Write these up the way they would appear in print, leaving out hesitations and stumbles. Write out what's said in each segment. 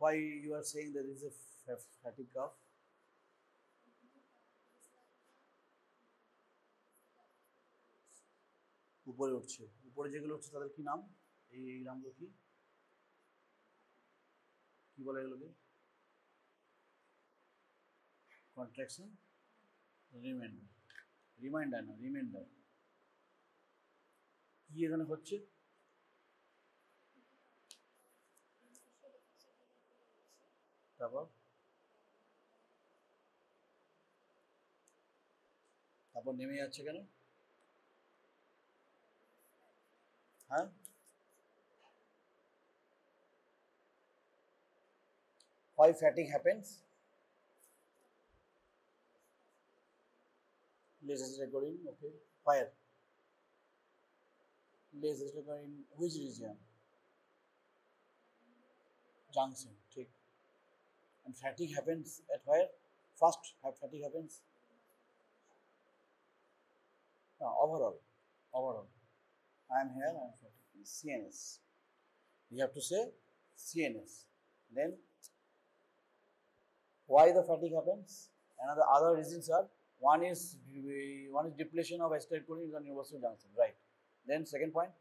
Why you are saying there is a fatigue cough? উপরে উঠছে, উপরে যেগুলো উঠছে তাদের কি নাম? এই নামগুলো কি কি বলে এগুলোকে? কন্ট্রাকশন, রিমাইন্ডার, রিমাইন্ডার না রিমাইন্ডার। কি এখানে হচ্ছে? তারপর তারপর নেমে যাচ্ছে কেন? হ্যাঁ, why fatigue happens? Less acetylcholine, okay. Where? Less acetylcholine, which region? Junction, ठीक. And fatigue happens at where? First, fatigue happens. No, overall. Overall. I am here, I am fatigued. CNS. You have to say CNS. Then, why the fatigue happens? Another other reasons are one is depletion of acetylcholine in the nervous junction, right? Then second point.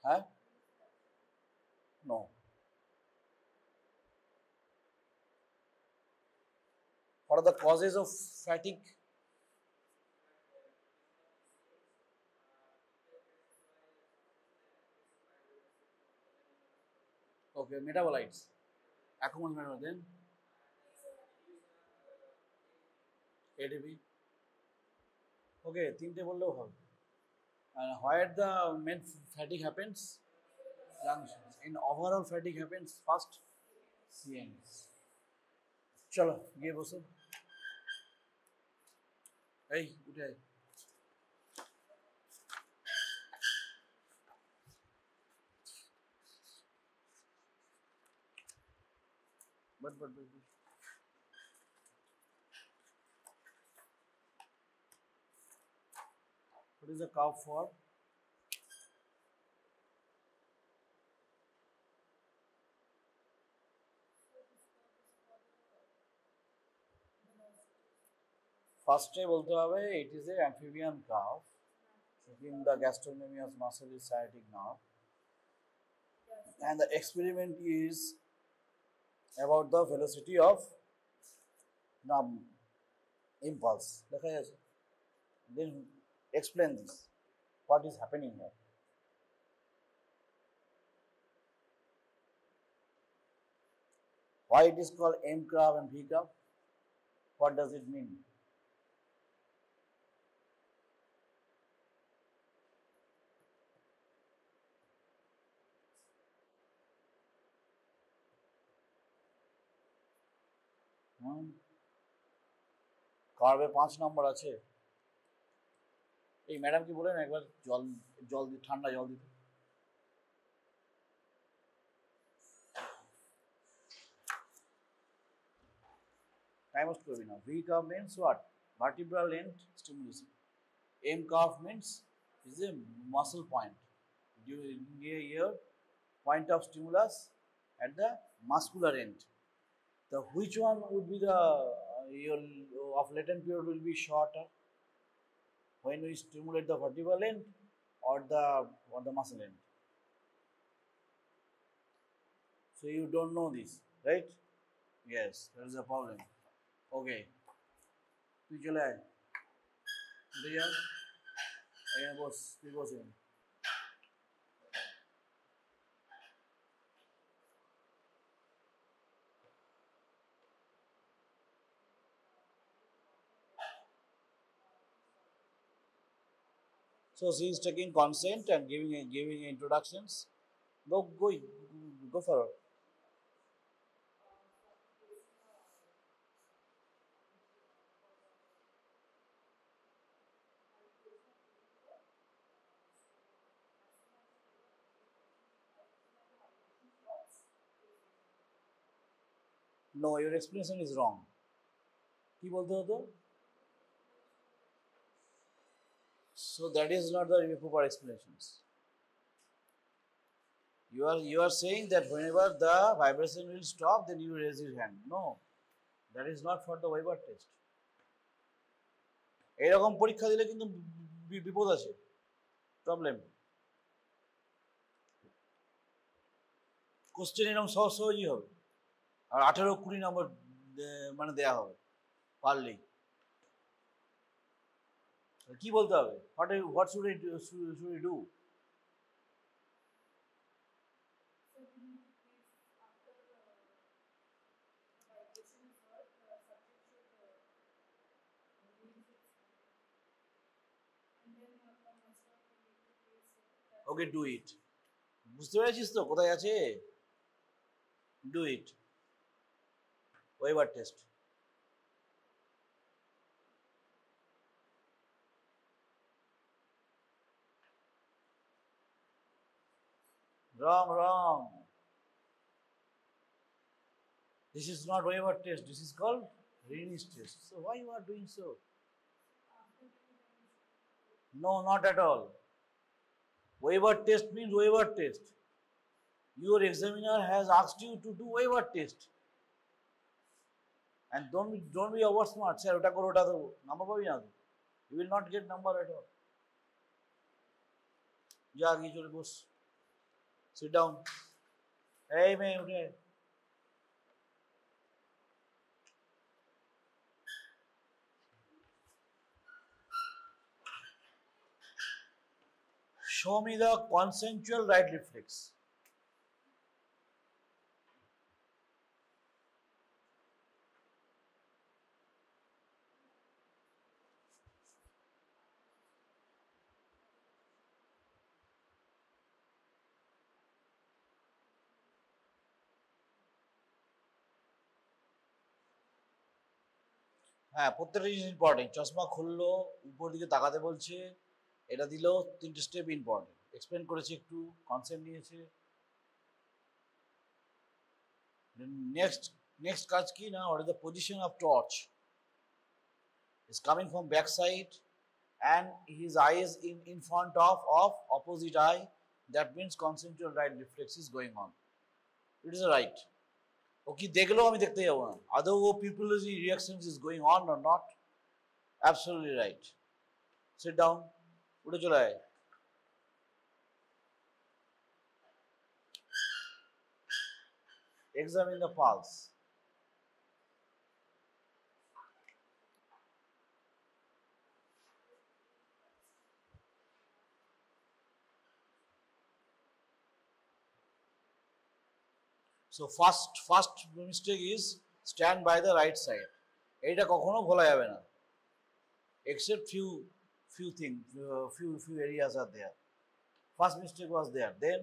Huh? No. What are the causes of fatigue? Okay, metabolites. Accumulated metabolites. Then ATP. Okay, তিনটে বললেও হবে। And where the main fatigue happens? Junctions. In overall fatigue happens first CNS. চলো গিয়ে বসো। এই উঠে আয়। But. What is the cough for? First বলতে হবে it is a amphibian cough. In the gastrocnemius muscle is sciatic nerve. And the experiment is about the velocity of nerve impulse. দেখা যাচ্ছে। Then explain this. What is happening here? Why it is called M curve and V curve? What does it mean? কার্ভে 5 নম্বর আছে। এই madam কি বলেন একবার জল ঠান্ডা জল দিতে। টাইম ওয়েস্ট করবি না। V curve means what? Vertebral end stimulation. M curve means is a muscle point during your point of stimulus at the muscular end. The which one would be the your of latent period will be shorter when we stimulate the vertebral end or the muscle end? So you don't know this, right? Yes, there is a problem. Okay, তুই চলে আয়, উঠে যা, এখানে বস, তুই বস এখানে। So she is taking consent and giving introductions. Go for it. No, your explanation is wrong. কি বলতে হতো? So that is not the proper explanations. You are saying that whenever the vibration will stop, then you raise your hand. No, that is not for the Weber test. এরকম পরীক্ষা দিলে কিন্তু বিপদ আছে, problem. Question এরকম সহজ সহজই হবে, আর 18-20 নম্বর মানে দেয়া হবে পারলেই। কি বলতে হবে? What should I do? Okay, do it. বুঝতে পেরেছিস তো কোথায় আছে? Do it. Weber test. Wrong. This is not Weber test. This is called Rayleigh's test. So why you are doing so? No, not at all. Weber test means Weber test. Your examiner has asked you to do Weber test. And don't be over smart. Sir, ওটা করো, ওটা দেবো, number পাবি না। You will not get number at all. যা গিয়ে চলে বস। Sit down. এই মেয়ে উঠে। Show me the consensual right reflex. হ্যাঁ, প্রত্যেকটা জিনিস ইম্পর্টেন্ট। চশমা খুললো, উপর দিকে তাকাতে বলছে, এটা দিল, 3টে স্টেপ ইম্পর্টেন্ট। এক্সপ্লেন করেছে, একটু কনসেপ্ট নিয়েছে। নেক্সট কাজ কি না, what is the position of torch? Is coming from back side and his eye is in front of opposite eye. That means consensual right reflex is going on. It is right. ও কি দেখলো, আমি দেখতে যাবো না, আদৌ ও people's reaction is going on or not. Absolutely right. Sit down, উঠে চলে আয়। Examine the pulse. So first mistake is stand by the right side. এটা কখনো ভোলা যাবে না, except few things, few areas are there. First mistake was there. Then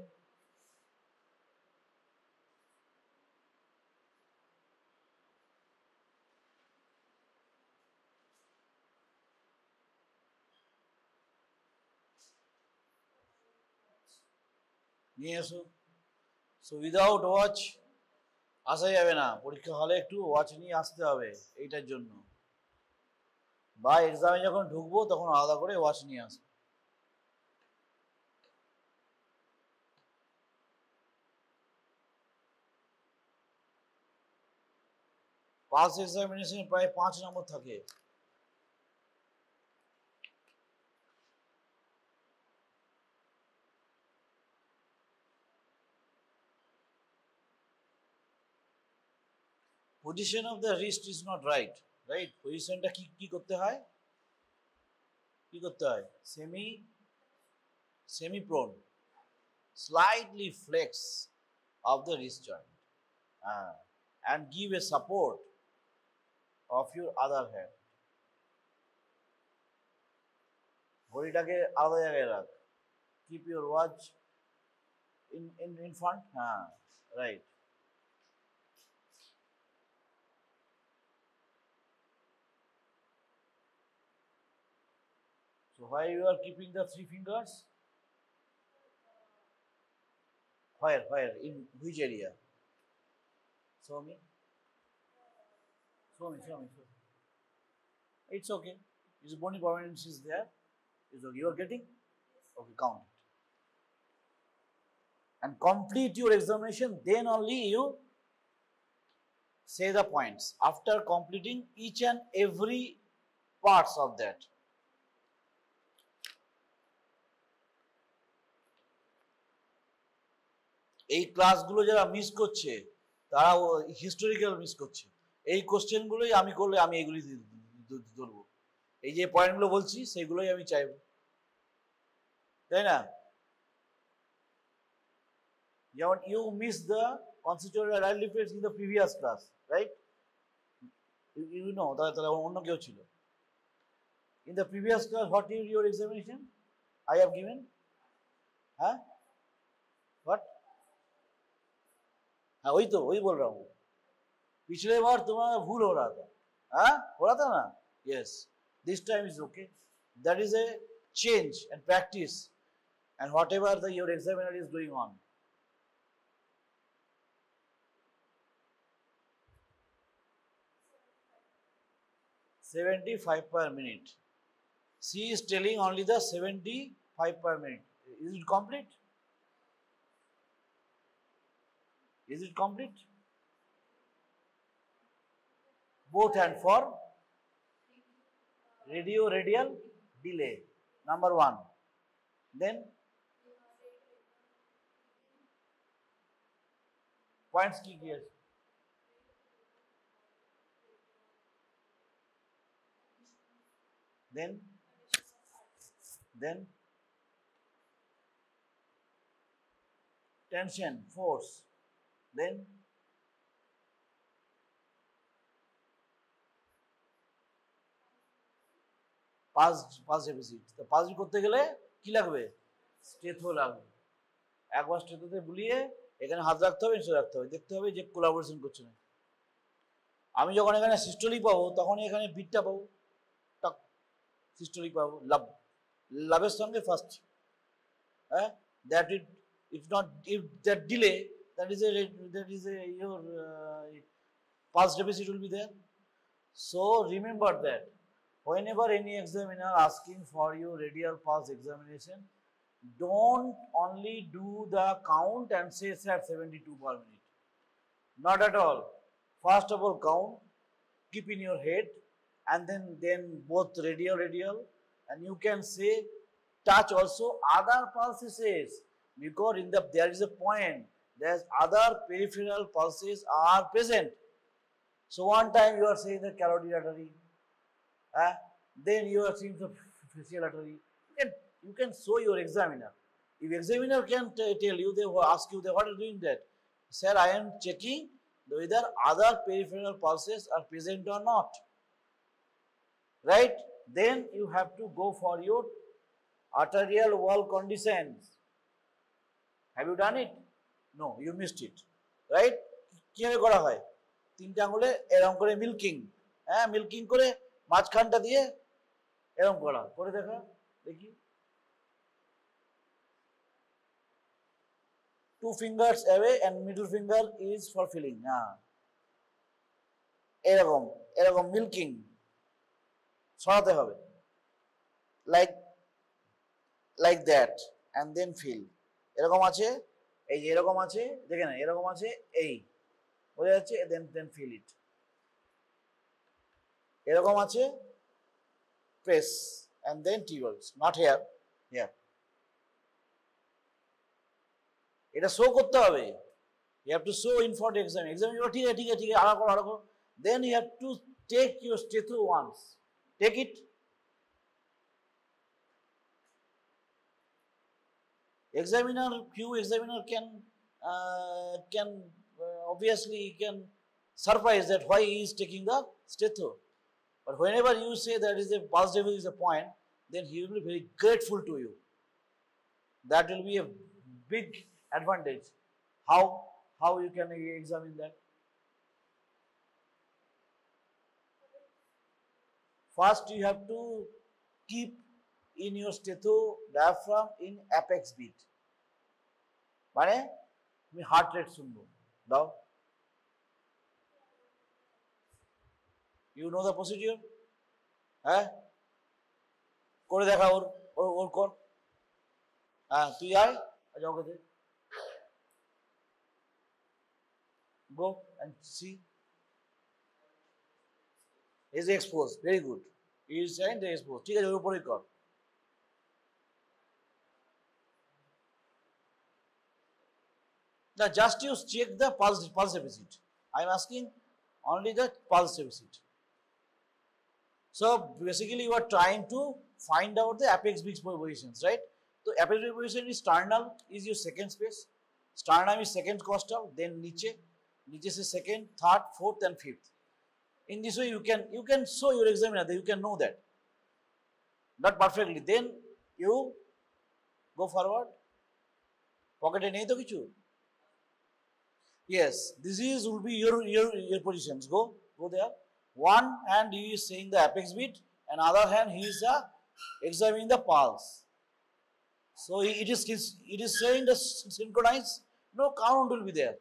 নিয়ে এসো। So without watch আসা যাবে না, পরীক্ষা হলে একটু ওয়াচ নিয়ে আসতে হবে এইটার জন্য, বা এক্সামে যখন ঢুকবো তখন আলাদা করে ওয়াচ নিয়ে আসবো। পাস এক্সামিনেশন প্রায় 5 নম্বর থাকে। Position of the wrist is not right. Positionটা কি করতে হয়? কি করতে হয়? semi prone, slightly flex of the wrist joint, and give a support of your other hand. ঘড়িটাকে আলাদা জায়গায় রাখ। Keep your watch in front. Right. So why you are keeping the 3 fingers? Where? In which area? Show me. It's okay. His bony prominence is there. It's okay. You are getting? Okay, count it. and complete your examination, then only you say the points after completing each and every parts of that. এই ক্লাসগুলো যারা miss করছে তারা historical miss করছে। এই কোশ্চেনগুলোই আমি করলে আমি এগুলি ধরবো, এই যে পয়েন্টগুলো বলছি সেগুলোই আমি চাইবো, তাই না? যেমন you missed the constitutional identifiers in the previous class, right? You know, তাহলে অন্য কেউ ছিল। In the previous class, what is your examination? I have given? हाँ? What? हाँ वही तो वही बोल रहा हूँ। पिछले बार तुम्हारा भूल हो रहा था, हाँ हो रहा था ना? Yes. This time is okay. That is a change and practice, and whatever your examiner is going on. $75 per minute. She is telling only the 75 per minute. Is it complete? Is it complete? Both and for radio radial delay. Number 1. Then points ki gears. Then tension, force. Then pulse deficit. তো pass করতে গেলে কি লাগবে? Stetho লাগবে। একবার স্টেথোতে বুলিয়ে এখানে হাত রাখতে হবে, নিচে রাখতে হবে, দেখতে হবে যে কোলাবোরেশন করছে না। আমি যখন এখানে সিস্টোলিক পাবো তখন এখানে বিটটা পাবো, টক সিস্টোলিক পাবো, লাভের সঙ্গে ফার্স্ট, হ্যাঁ, that it if not, if that delay, that is your pulse deficit will be there. So remember that whenever any examiner asking for your radial pulse examination, don't only do the count and say sir 72 per minute. Not at all. First of all count, keep in your head, and then both radial, and you can say touch also other pulses, because there is a point, there's other peripheral pulses are present. So one time you are saying the carotid artery, then you are seeing the facial artery. You can show your examiner. If examiner can tell you, they will ask you, what are you doing that? Sir, I am checking whether other peripheral pulses are present or not. Right? Then you have to go for your arterial wall conditions. Have you done it? No, you missed it. Right? কিভাবে করা হয়? তিনটা আঙ্গুলে এরকম করে milking, হ্যাঁ, milking করে মাঝখানটা দিয়ে এরকম করা, করে দেখা দেখি। 2 fingers away and middle finger is for filling. হ্যাঁ, এরকম মিল্কিং সরাতে হবে, like that, and then fill. এরকম আছে, এই যে এরকম আছে, দেখে না, এরকম আছে, এই বোঝা যাচ্ছে, দেন ফিল ইট। এরকম আছে, press and then tubes, not here, here. এটা শো করতে হবে, you have to show in for the exam, ঠিক আছে আরো করো, then you have to take your stethoscope once, take it, few examiner can obviously can surprise that why he is taking the stethoscope. But whenever you say that is a pulse deficit is a point, then he will be very grateful to you. That will be a big advantage. How you can examine that? First, you have to keep in your stetho diaphragm in apex beat. মানে তুমি heart rate শুনবো, দাও। You know the procedure? হ্যাঁ, করে দেখা, ওর কর। হ্যাঁ, তুই আয়, ওকে দে, Go and see. Is exposed. Very good. He is saying they exposed. ঠিক আছে ওর উপরেই কর. Now just you check the pulse deficit. I am asking only the pulse deficit. So basically you are trying to find out the apex beat positions, right? So apex beat position is sternal is your second space. Sternum is second costal, then niche is second, third, fourth and fifth. In this way you can show your examiner that you can know that. Not perfectly. Then you go forward. Pocket নেই তো কিছু? Yes, this is will be your positions. Go there. One hand he is saying the apex beat, and other hand he is examining the pulse. So it is saying the synchronize. No count will be there.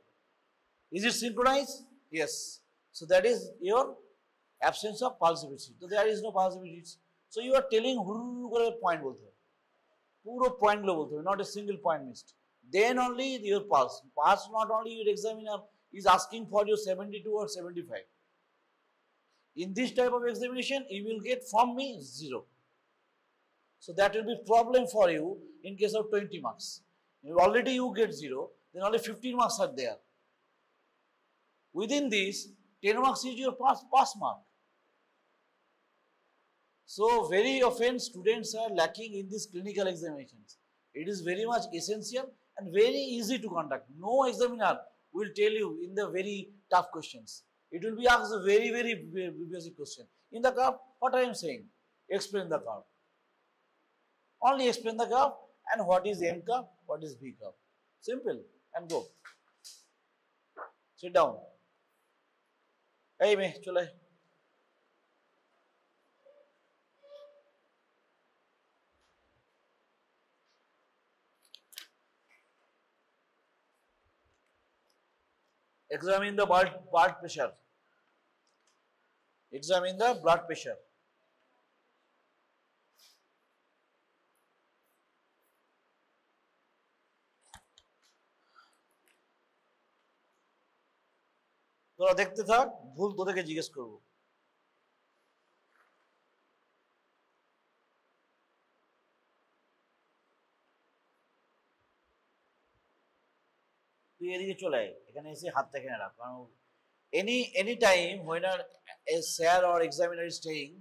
Is it synchronized? Yes. So that is your absence of pulse deficit. So there is no pulse deficit. So you are telling হুরু করে point বলতে হবে, পুরো point গুলো বলতে হবে, not a single point missed. Then only your pulse. Pulse not only your examiner is asking for your 72 or 75. In this type of examination, you will get from me 0. So that will be problem for you in case of 20 marks. Already you get 0, then only 15 marks are there. Within this, 10 marks is your pass mark. So very often students are lacking in these clinical examinations. It is very much essential and very easy to conduct. No examiner will tell you in the very tough questions. It will be asked a very, very basic question. In the curve, what I am saying? Explain the curve. Only explain the curve and what is M curve, what is B curve. Simple and go. Sit down. Hey, me, chole. Examine the blood pressure. Examine the blood pressure. তোরা দেখতে থাক, ভুল তোদেরকে জিজ্ঞেস করবো। তুই এদিকে চলে আয়, এখানে এসে হাতটা এখানে রাখ, কারণ any time when a sir or examiner is staying,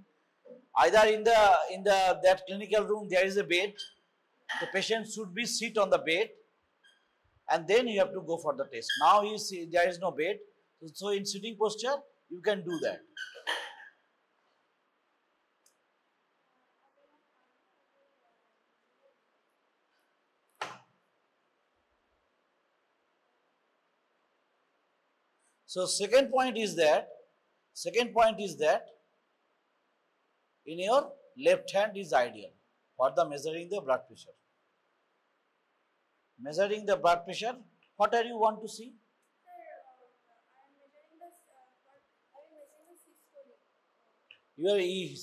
either in the that clinical room there is a bed, the patient should be sit on the bed, and then you have to go for the test. Now there is no bed, so in sitting posture you can do that. So second point is that in your left hand is ideal for the measuring the blood pressure. Measuring the blood pressure, what are you want to see?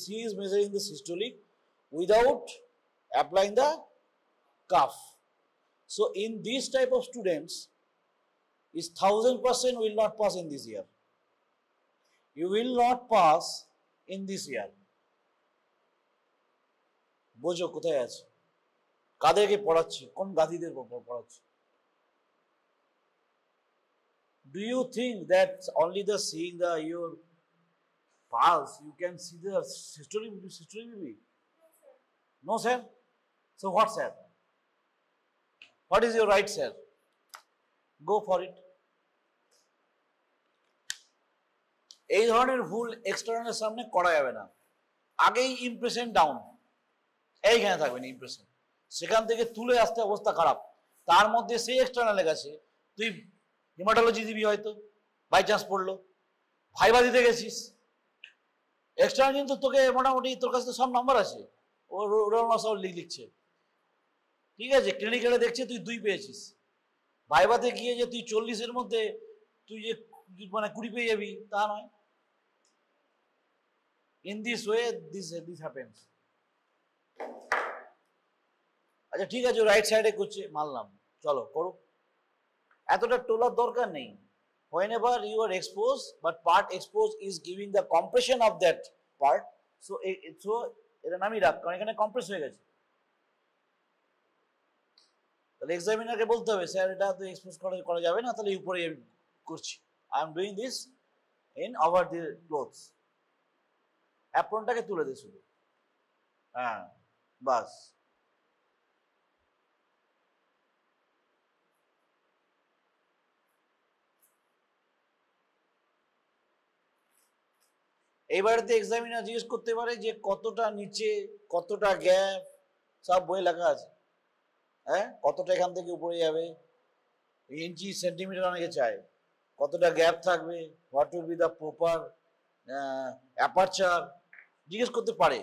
She is measuring the systolic without applying the cuff. So in this type of students, is 1000% will not pass in this year. You will not pass in this year. বোঝো কোথায় আছে, কাদেরকে পড়াচ্ছি, কোন গাধীদের পড়াচ্ছি? Do you think that only the seeing the your pulse you can see the systolic BB? No sir. So what sir? What is your right sir? Go for it. এই ধরনের ভুল এক্সটার্নালের সামনে করা যাবে না। আগেই ইমপ্রেশন ডাউন, এইখানে থাকবে না ইমপ্রেশন, সেখান থেকে তুলে আসতে অবস্থা খারাপ। তার মধ্যে সেই এক্সটার্নালে গেছে, তুই হেমাটোলজি দিবি হয়তো, বাই চান্স পড়লো, ভাইবা দিতে গেছিস, এক্সটার্নাল কিন্তু তোকে মোটামুটি তোর কাছে তো সব নাম্বার আছে, ও রোল সব লিখছে, ঠিক আছে, ক্লিনিক্যালে দেখছে তুই 2 পেয়েছিস, ভাইবাতে গিয়ে যে তুই 40-এর মধ্যে তুই যে মানে 20 পেয়ে যাবি তা নয়। In this way this happens. আচ্ছা ঠিক আছে, রাইট সাইডে করছে মানলাম, চলো করো, এতটা টোলার দরকার নেই, whenever you are exposed, but part exposed is giving the compression of that part, so এটা নামিয়ে রাখ, কারণ এখানে কম্প্রেস হয়ে গেছে। তাহলে এক্সামিনারকে বলতে হবে স্যার এটা তো এক্সপোজ করা যাবে না, তাহলে উপরে করছি, I am doing this in over the clothes. অ্যাপ্রনটাকে তুলে দে শুধু, হ্যাঁ বাস। এইবারেতে এক্সামিনার জিজ্ঞেস করতে পারে যে কতটা নিচে, কতটা গ্যাপ, সব বই লেখা আছে, হ্যাঁ কতটা এখান থেকে উপরে যাবে, ইঞ্চি সেন্টিমিটার অনেকে চায়, কতটা গ্যাপ থাকবে, what will be the proper aperture, জিজ্ঞেস করতে পারে।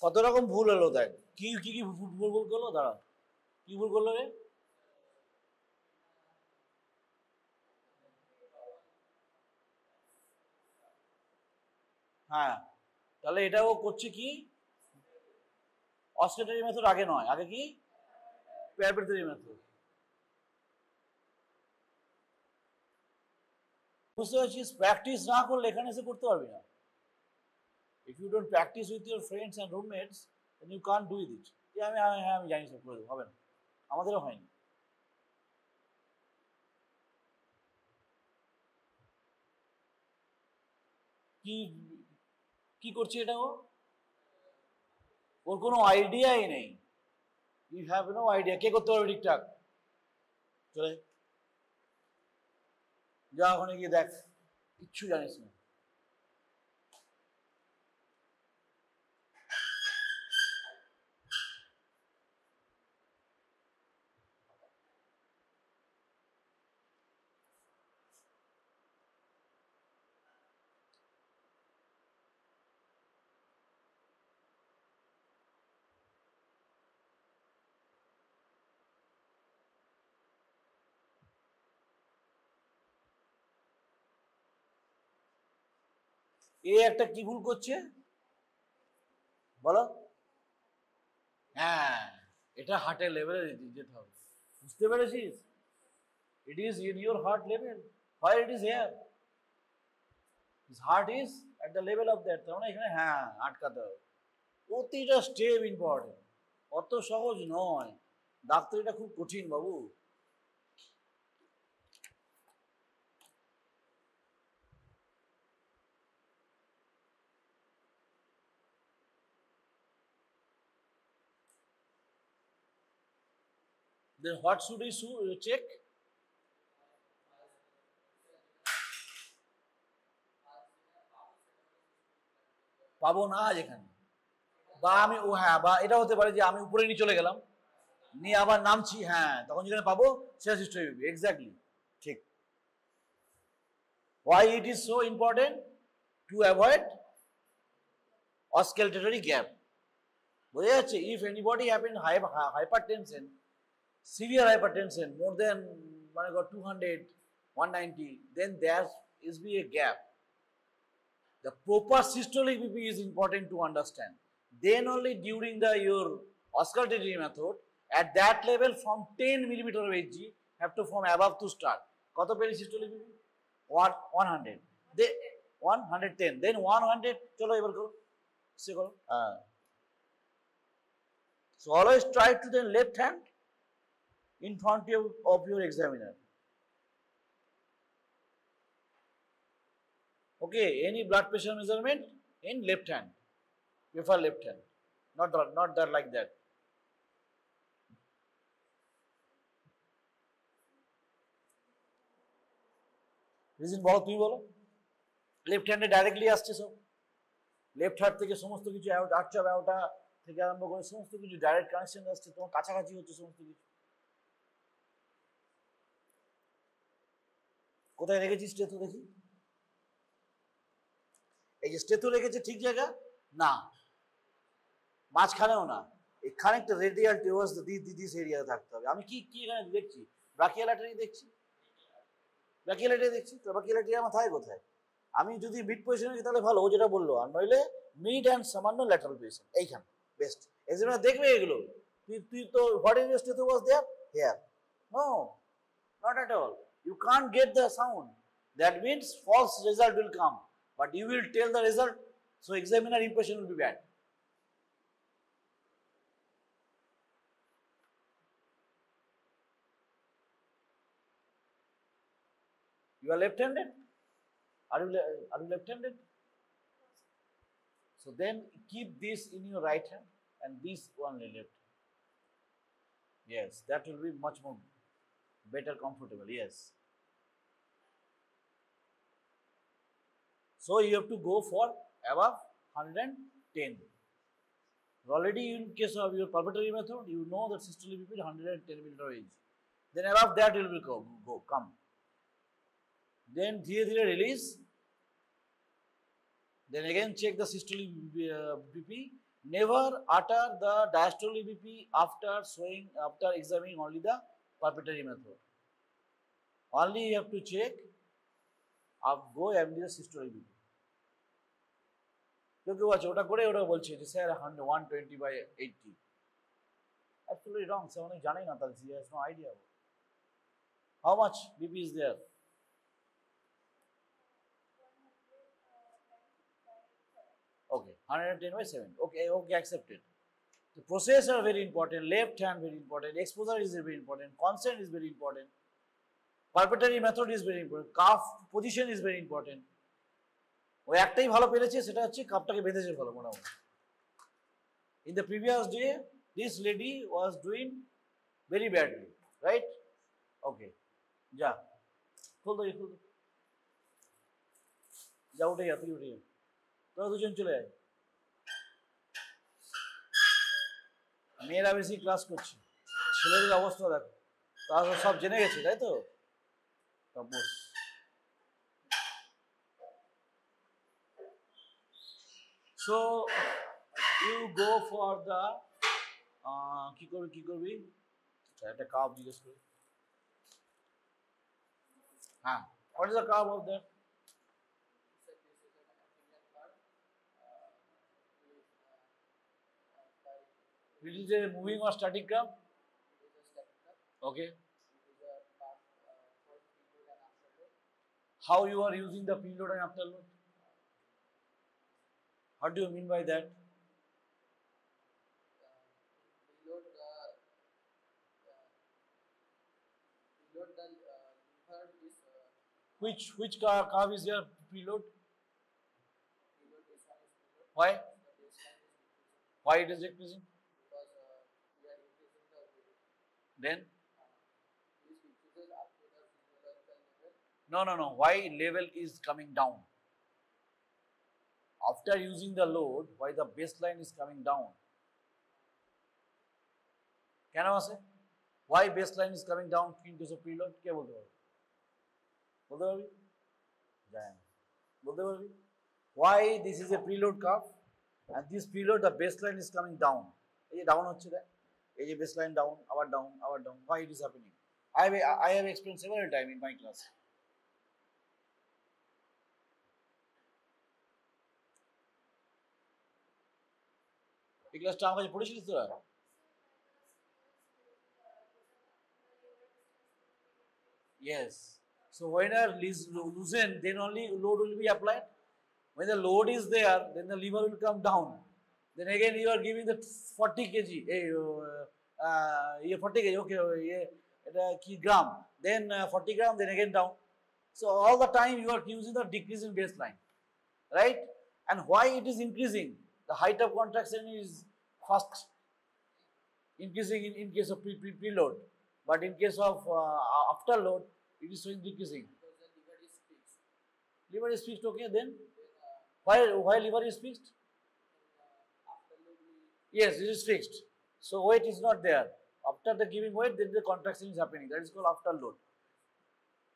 কত রকম ভুল হলো দেখ, কি কি কি ভুল ভুল করলো, দাঁড়া কি ভুল করলো রে? হ্যাঁ তাহলে এটাও করছে কি, অসিলেটরি মেথড আগে নয়, আগে কি প্যারামেট্রি মেথড। বুঝতে পারছিস? প্র্যাকটিস না করলে এখানে এসে করতে পারবি না। If you don't practice with your friends and roommates, then you can't do it. আমি জানি সব করে দেবো, হবে না, আমাদেরও হয়নি। কি কি করছে এটা, ওর কোনো আইডিয়াই নেই, ইউ হ্যাভ নো আইডিয়া কে করতে পারবে ঠিকঠাক। চলে যা ওখানে গিয়ে দেখ, কিচ্ছু জানিস না। এ একটা কি ভুল করছে বলো? হ্যাঁ এটা হার্টের লেভেলে যেতে হবে, বুঝতে পেরেছিস? It is in your heart level, where it is here, his heart is at the level of that, তার মানে এখানে হ্যাঁ আটকাতে হবে। প্রতিটা স্টেপ ইম্পর্টেন্ট, অত সহজ নয়, ডাক্তারিটা খুব কঠিন বাবু। Then what should we check? পাবো না যেখানে, বা আমি ও হ্যাঁ, বা এটা হতে পারে যে আমি উপরে নিয়ে চলে গেলাম, নিয়ে আবার নামছি, হ্যাঁ তখন যেখানে পাবো সেটা সৃষ্টি হবে। এক্স্যাক্টলি ঠিক। Why it is so important? To avoid oscillatory gap. বোঝা যাচ্ছে? If anybody having hypertension, severe hypertension more than 200, 190, then there is be a gap. The proper systolic BP is important to understand. Then only during your oscillatory method, at that level from 10 millimeter of Hg have to form above to start. কত পেলি systolic BP? 100, then 110, then 100, চলো এবার করো, সে করো। So always try to the left hand in front of your examiner. Okay, any blood pressure measurement in left hand, prefer left hand, not that like that. Reason বলো, তুমি বলো। Left হ্যান্ডে directly আসছে সব, left heart থেকে সমস্ত কিছু আসছে, ওটা থেকে আরম্ভ করে সমস্ত কিছু ডাইরেক্ট কানেকশন আসছে, তোমার কাছাকাছি হচ্ছে সমস্ত কিছু। কোথায় রেখেছি স্টেথো দেখি? এই যে স্টেথো রেখেছে ঠিক জায়গা না, মাঝখানেও না, এখানে একটা রেডিয়াল টুয়ার্ডস দিস এরিয়া থাকতে হবে। আমি কি কি এখানে দেখছি? ব্রাকিয়াল আর্টারি দেখছি, ব্রাকিয়াল আর্টারি দেখছি, তো ব্রাকিয়াল আর্টারি আমার থাকে কোথায়? আমি যদি মিড পজিশনে তাহলে ভালো, ও যেটা বললো, আর নইলে মিড অ্যান্ড সামান্য ল্যাটারাল পজিশন এইখানে বেস্ট। এক্সামিনার দেখবে এগুলো। তুই তো what is stetho was there here? No, not at all. You can't get the sound. That means false result will come. But you will tell the result, so examiner impression will be bad. You are left-handed? Are you left-handed? So then keep this in your right hand and this only left. Yes, that will be much more better, comfortable. Yes. So you have to go for above 110. Already in case of your palpatory method, you know that systolic BP 110 millimeter range. Then above that you will come. Then dhire release. Then again check the systolic BP. Never utter the diastolic BP after examining only the palpatory method. Only you have to check go and do the systolic BP. কেউ আছে ওটা করে ওটা বলছে যে sir 120/80, actually রং। Sir অনেক জানেই না, তার he has no idea how much BP is there. Okay, 110/7. Okay, accepted. The process are very important. Left hand very important. Exposure is very important. Consent is very important. Palpatory method is very important. Cuff position is very important. ওই একটাই ভালো পেরেছে, সেটা হচ্ছে কাপটাকে বেঁধেছে ভালো মোটামুটি। In the previous day, this lady was doing very badly, right? Okay, যা খুল দো, যা উঠে যা, তুই উঠে যা, তোরা দুজন চলে যায়। মেয়েরা বেশি ক্লাস করছে, ছেলেদের অবস্থা দেখো, তারা সব জেনে গেছে, তাই তো? বস So you go for the কি করবি একটা কার্ভ জিজ্ঞেস করি। হ্যাঁ, what is the curve of that? It is a moving or static curve? Okay. How you are using the preload and afterload? What do you mean by that? Which curve is your preload? Why? Why it is decreasing? Then? No. Why level is coming down? After using the load, why the baseline is coming down? Can I say? Why baseline is coming down in case of preload? কে বলতে পারবে? বলতে পারবি? জানি না। বলতে পারবি? Why this is a preload curve and this preload the baseline is coming down? এই যে ডাউন হচ্ছে, দেখ এই যে baseline down, আবার down, আবার down. Why it is happening? I have explained several times in my class. এই ক্লাসটা আমার কাছে পড়েছিলিস তোরা? Yes. So when a loosen, then only load will be applied. When the load is there, then the lever will come down. Then again you are giving the 40 kg, 40 kg, okay, এটা কি gram, then 40 gram, then again down. So all the time you are using the decreasing baseline, right? And why it is increasing? The height of contraction is fast increasing in case of preload, but in case of afterload, it is showing decreasing. Liver is fixed, okay. Then why liver is fixed? Yes, it is fixed. So weight is not there. After the giving weight, then the contraction is happening. That is called afterload.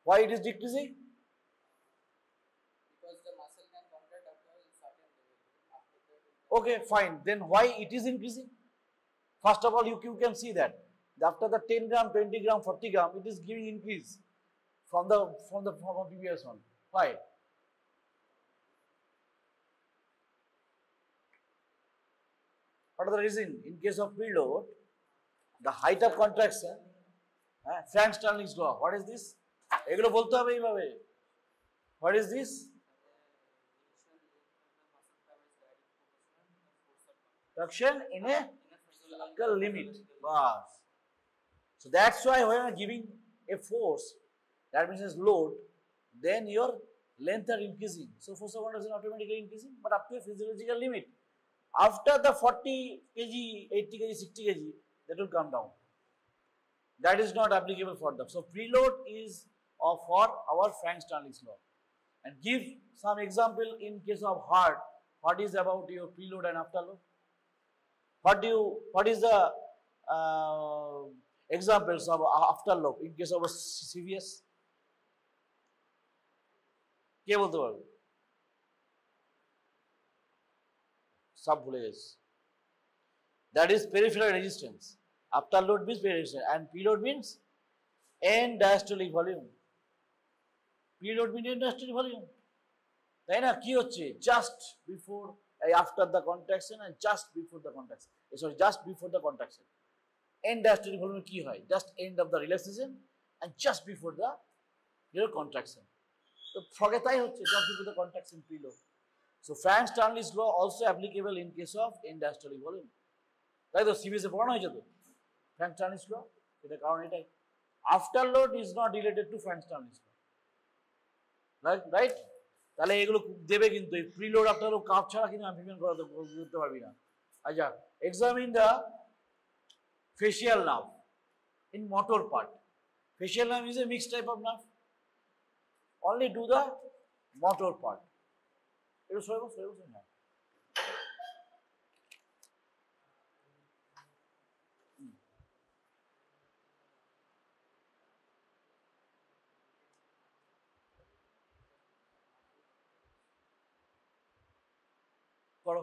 Why it is decreasing? Because the muscle can contract after a certain level. After that, Okay, fine. Then why it is increasing? First of all, you can see that after the 10 gram, 20 gram, 40 gram, it is giving increase from the previous one. Why? What are the reason? In case of preload, the height of contraction, Frank Starling's law. What is this? এগুলো বলতে হবে এইভাবে. What is this? Contraction in a physical limit. Bas. So that's why when I'm giving a force, that means it's load, then your length are increasing. So force of contraction automatically increasing, but up to a physiological limit. After the 40 kg, 80 kg, 60 kg, that will come down. That is not applicable for them. So preload is for our Frank-Starling's law. And give some example in case of heart. What is about your preload and afterload? What is the examples of afterload in case of a CVS? কে বলতে পারবে? সব ভুলে গেছে. That is peripheral resistance. Afterload means peripheral and preload means end diastolic volume. Preload means end diastolic volume. তাই না? কি হচ্ছে? Just before, after the contraction and just before the contraction. Sorry, just before the contraction. End diastolic volume কি হয়? Just end of the relaxation and just before the contraction. তো ফগে তাই হচ্ছে just before the contraction preload. So Frank-Starling's law also applicable in case of end diastolic volume. তাই তো CBS এ পড়ানো হয়েছে তো Frank-Starling's law. এটা কারণ এটাই. Afterload is not related to Frank-Starling's law. Right? তাহলে এগুলো দেবে কিন্তু এই প্রিলোড আফটারলোড কাপ ছাড়া কিন্তু অ্যাম্ফিবিয়ান করতে পারবি না. আচ্ছা, examine the facial nerve in motor part. Facial nerve is a mixed type of nerve. Only do the motor part. It is so না. করো.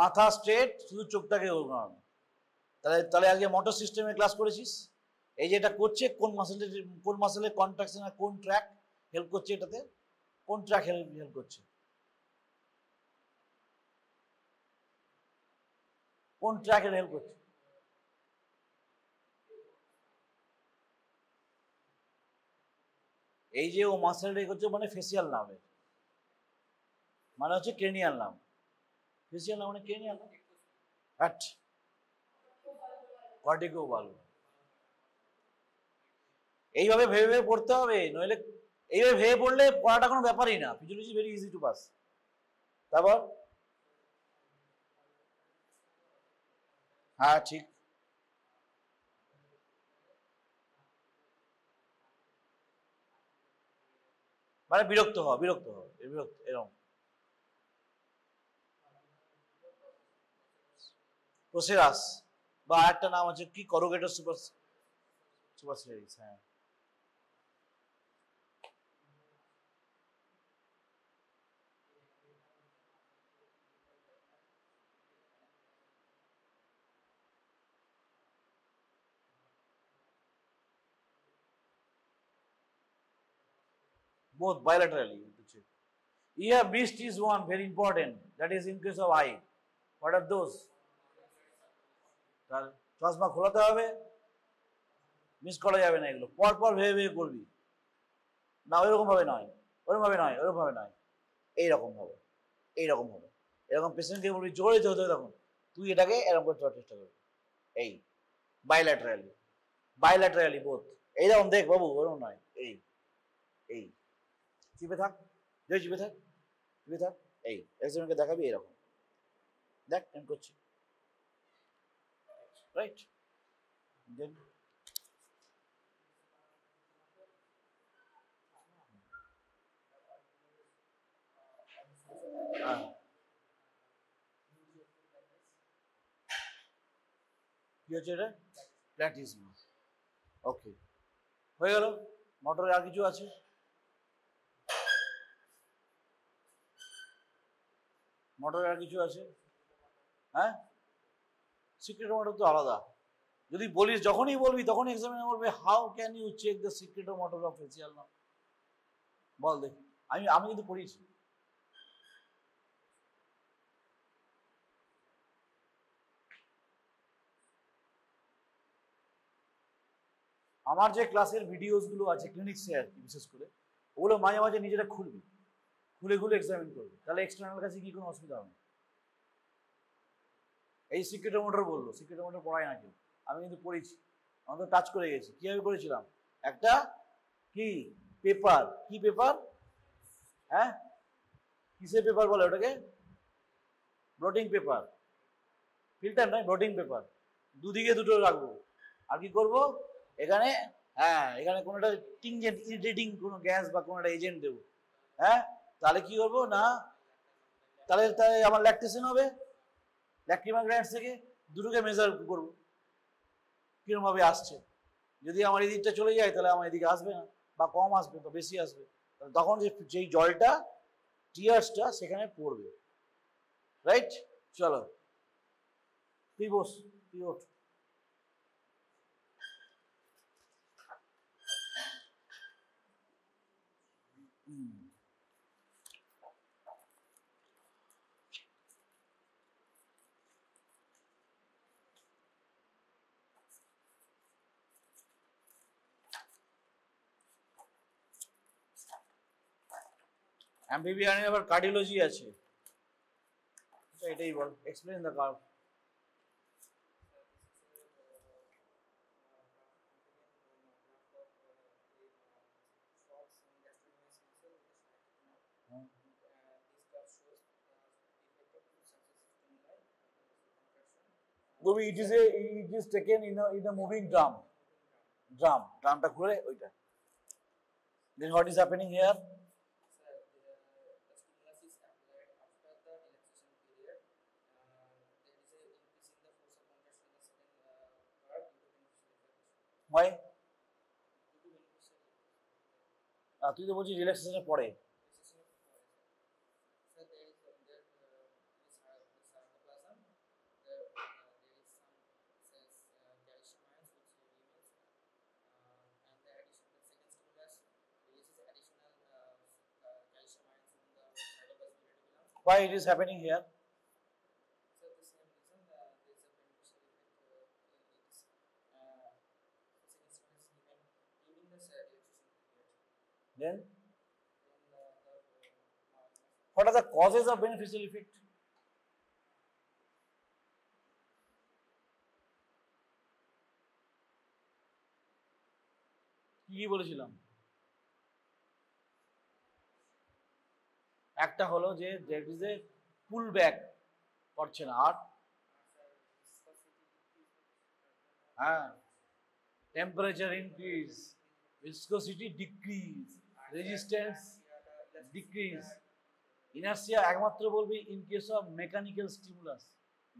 মাথা স্ট্রেট, শুধু চোখটাকে ঘোরানো. তাহলে আগে মোটর সিস্টেমে ক্লাস করেছিস. এই যে এটা করছে কোন মাসেলের কন্ট্রাকশন আর কোন ট্র্যাক হেল্প করছে এটাতে, কোন ট্র্যাক হেল্প করছে, কোন ট্র্যাকের হেল্প করছে? এই যে ও মাসেলটা করছে মানে ফেসিয়াল নার্ভের, মানে হচ্ছে ক্রেনিয়াল নার্ভ. ফেসিয়াল নার্ভ মানে cranial nerve. Hat corticobulbar. এইভাবে ভেবে ভেবে পড়তে হবে, নইলে এইভাবে ভেবে পড়লে পড়াটা কোনো ব্যাপারই না. Physiology very easy to pass. তারপর হ্যাঁ ঠিক, মানে বিরক্ত হওয়া এরকম. প্রসেরাস বা একটা নাম আছে কি, করোগেটর সুপারসিলারিস. হ্যাঁ, both bilaterally. Ear beast is one very important, that is in case of eye. What are those? চশমা খোলাতে হবে, মিস করা যাবে না. এগুলো পরপর ভেবে ভেবে করবি না, ওইরকম ভাবে নয়, ওরকম ভাবে নয়, ওরকম ভাবে নয়, এইরকম হবে, এইরকম হবে. এরকম পেশেন্টকে বলবি জোরে হতে তখন তুই এটাকে এরকম করে চলার চেষ্টা করবি. এই বাইল্যাটারালি বোথ. এইরকম দেখ বাবু, ওরকম নয়. এই এই চিপে থাক, চিপে থাক, চিপে থাক. এই একজনকে দেখাবি এরকম, দেখ কেন করছি. রাইট? দেন কি হচ্ছে এটা? প্ল্যাটিজমা। ওকে, হয়ে গেল। মোটরে আর কিছু আছে? মোটরে আর কিছু আছে? হ্যাঁ, সিক্রেট মোটর তো আলাদা। যদি বলিস, যখনই বলবি তখনই এক্সামিনার বলবে how can you check the secretomotor of facial nerve? বল দেখি। আমি কিন্তু পড়িয়েছি। আমার যে ক্লাসের ভিডিওস গুলো আছে ক্লিনিক্সে আর কি, বিশেষ করে ওগুলো মাঝে মাঝে নিজেরা খুলবি, খুলে খুলে এক্সামিন করবি, তাহলে এক্সটার্নাল কাছে কি কোনো অসুবিধা হবে না। এই সিক্রেট মোটর বললো, সিক্রেট মোটর পড়ায় না কেউ, আমি কিন্তু পড়েছি, আমি তো টাচ করে গেছি। কিভাবে করেছিলাম? একটা কি পেপার, কি পেপার, হ্যাঁ কিসের পেপার বলে ওটাকে? ব্লটিং পেপার, ফিল্টার নয়, ব্লটিং পেপার। দুদিকে দুটো রাখবো, আর কি করব এখানে, হ্যাঁ এখানে কোনো একটা টিনজেন্ট ইরিটেটিং কোনো গ্যাস বা কোনো একটা এজেন্ট দেবো, হ্যাঁ তাহলে কি করবো না, তাহলে তাহলে আমার ল্যাকটেশন হবে, ল্যাক্রিমা গ্ল্যান্ডস থেকে দুটোকে মেজার করবো কিরকম ভাবে আসছে। যদি আমার এদিকটা চলে যায় তাহলে আমার এদিকে আসবে না, বা কম আসবে বা বেশি আসবে, তখন যেই জলটা টিয়ার্সটা সেখানে পড়বে। রাইট, চলো তুই বস, তুই ওঠ। অ্যাম্ফিবিয়ানে আবার কার্ডিওলজি আছে, এটাই বল, explain the curve. Gobi, it is taken in a moving drum. Drumটা ঘুরে ওইটা। Then what is happening here? Sir, the stimulus is applied after the relaxation period. There is a increase in the force of contraction in the second part due to beneficial effect. Why? Due to beneficial effect. তুই তো বলছিস রিল্যাক্সেশনের পরে। Relaxation of sir, there is cytoplasm. There is some cells calcium ions which remains, and the addition the second stimulus releases additional calcium ions from the cytoplasmic reticulum. Why it is happening here? So the same reason there is a beneficial effect. It is second stimulus given during the relaxation period. Then Then what are the causes of beneficial effect? কি বলেছিলাম? একটা হলো যে there is a pull back করছে না, আর হ্যাঁ temperature increase, viscosity decrease, resistance decrease. Inertia একমাত্র বলবি in case of mechanical stimulus,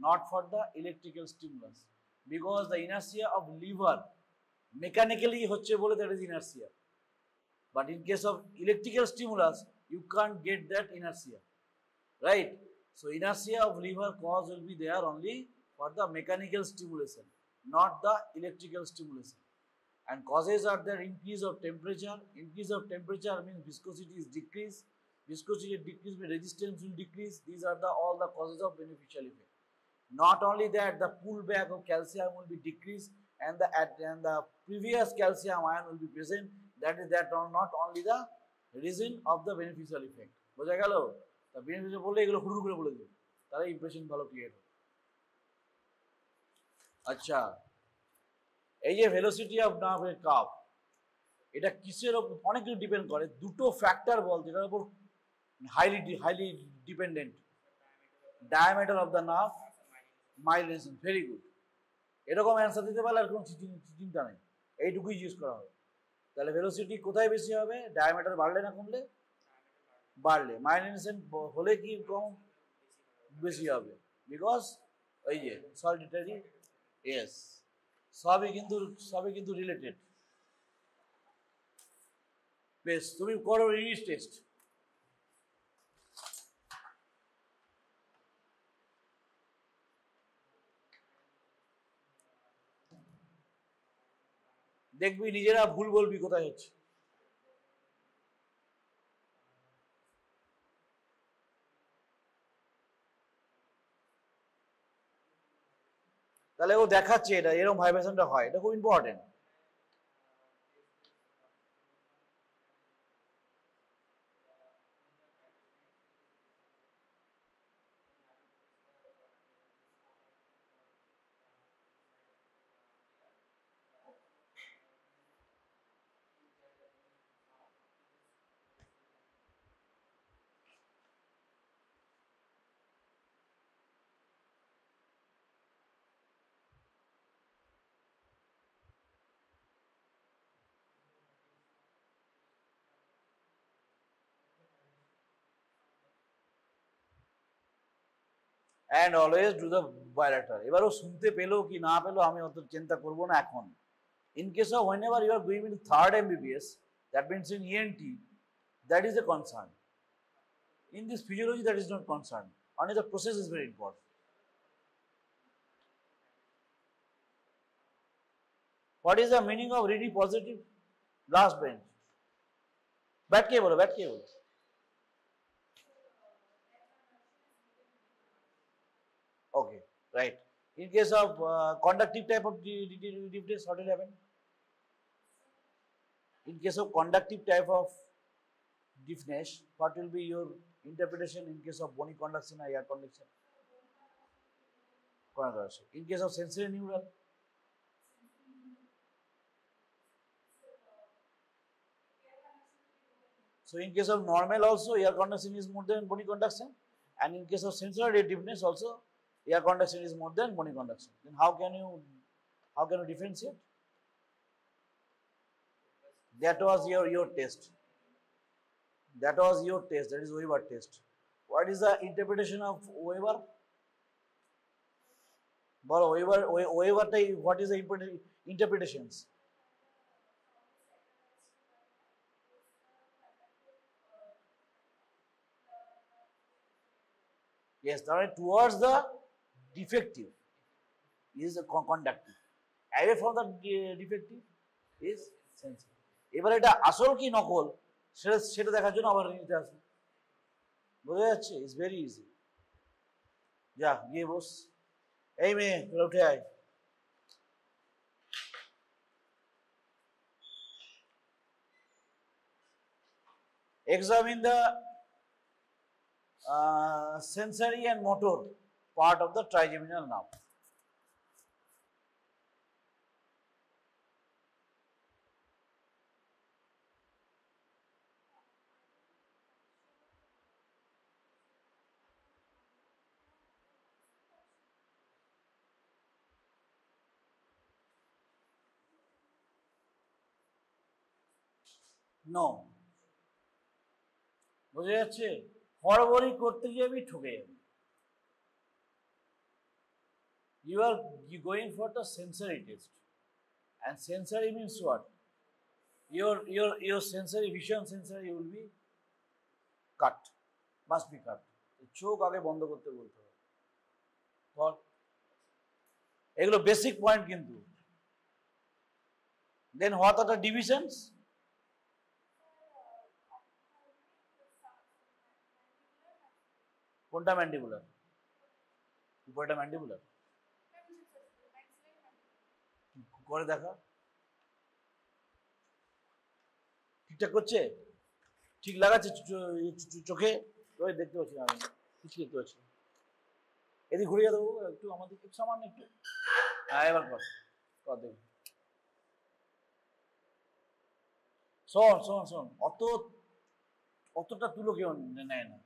not for the electrical stimulus, because the inertia of lever mechanically হচ্ছে বলে that is inertia, but in case of electrical stimulus you can't get that inertia, right? So inertia of lever cause will be there only for the mechanical stimulation, not the electrical stimulation. And causes are there: increase of temperature. Increase of temperature means viscosity is decreased. Viscosity decrease means resistance will decrease. These are all the causes of beneficial effect. Not only that, the pullback of calcium will be decreased, and the previous calcium ion will be present. That is not only the reason of the beneficial effect. বোঝা গেল? তা beneficial বললে এগুলো হুড় করে বলে দিই, তাহলে impression ভালো ক্রিয়েট হবে। আচ্ছা, এই যে ভেলোসিটি অফ নার্ভের কার্ভ, এটা কিসের উপর অনেক কিছু ডিপেন্ড করে, দুটো ফ্যাক্টর বল যেটার উপর highly dependent. Diameter of the nerve, myelination. Very good, এরকম অ্যান্সার দিতে পারলে আর কোনো চিন্তা নেই, এইটুকুই ইউজ করা হবে। তাহলে ভেলোসিটি কোথায় বেশি হবে? ডায়ামিটার বাড়লে না কমলে? বাড়লে। মাইলিনেশন হলে কি কম? বেশি হবে, বিকজ ওই যে সলিটারি, ইয়েস সবই কিন্তু রিলেটেড। বেশ, তুমি করো ইংলিশ টেস্ট। দেখবি নিজেরা ভুল বলবি কোথায় হচ্ছে। তাহলে ও দেখাচ্ছে এটা এরকম ভাইব্রেশনটা হয়, এটা খুব important. And always do the bilateral. এবারও শুনতে পেলো কি না পেলো আমি অত চিন্তা করবো না এখন। In case of whenever you are going into third MBBS, that means in ENT, that is a concern. In this physiology, that is not concerned. Only the process is very important. What is the meaning of ready positive? Last bench. बैठ के बोलो, बैठ के बोलो. Okay, right. In case of conductive type of deafness, what will happen? In case of conductive type of deafness, what will be your interpretation in case of bony conduction or air conduction? In case of sensory neural? So in case of normal also, air conduction is more than bony conduction, and in case of sensory deafness also, air conduction is more than bony conduction. Then how can you differentiate? That was your test. That was your test. That is Weber test. What is the interpretation of Weber? But Weber type, what is the interpretations? Yes, towards the defective is a conductive. Away from the defective is sensitive. এবার এটা আসল কি নকল সেটা দেখার জন্য আবার নিতে আসবে। বোঝা যাচ্ছে? It's very easy. যা গিয়ে বস। এই মেয়ে তোরা উঠে আয়। Examine the sensory and motor part of the trigeminal nerve. No. বুঝে যাচ্ছে? হড়বড়ি করতে গিয়ে আমি ঠকে যাবি। You are going for the sensory test, and sensory means what? Your sensory vision sensory will be cut, must be cut. চোখ আগে বন্ধ করতে বলতে হবে। এগুলো বেসিক পয়েন্ট কিন্তু। Then what are the divisions? কোনটা ম্যান্ডিবুলার? উপরটা ম্যান্ডিবুলার? করে দেখা ঠিকঠাক করছে, ঠিক লাগাচ্ছে চোখে? ওই দেখতে পাচ্ছি না আমি, কিছু দেখতে পাচ্ছি। এদিকে ঘুরিয়ে দেবো একটু, আমাদের সামান্য একটু। হ্যাঁ এবার কর দেখি। শোন অতটা তুলো কেউ নেয় না।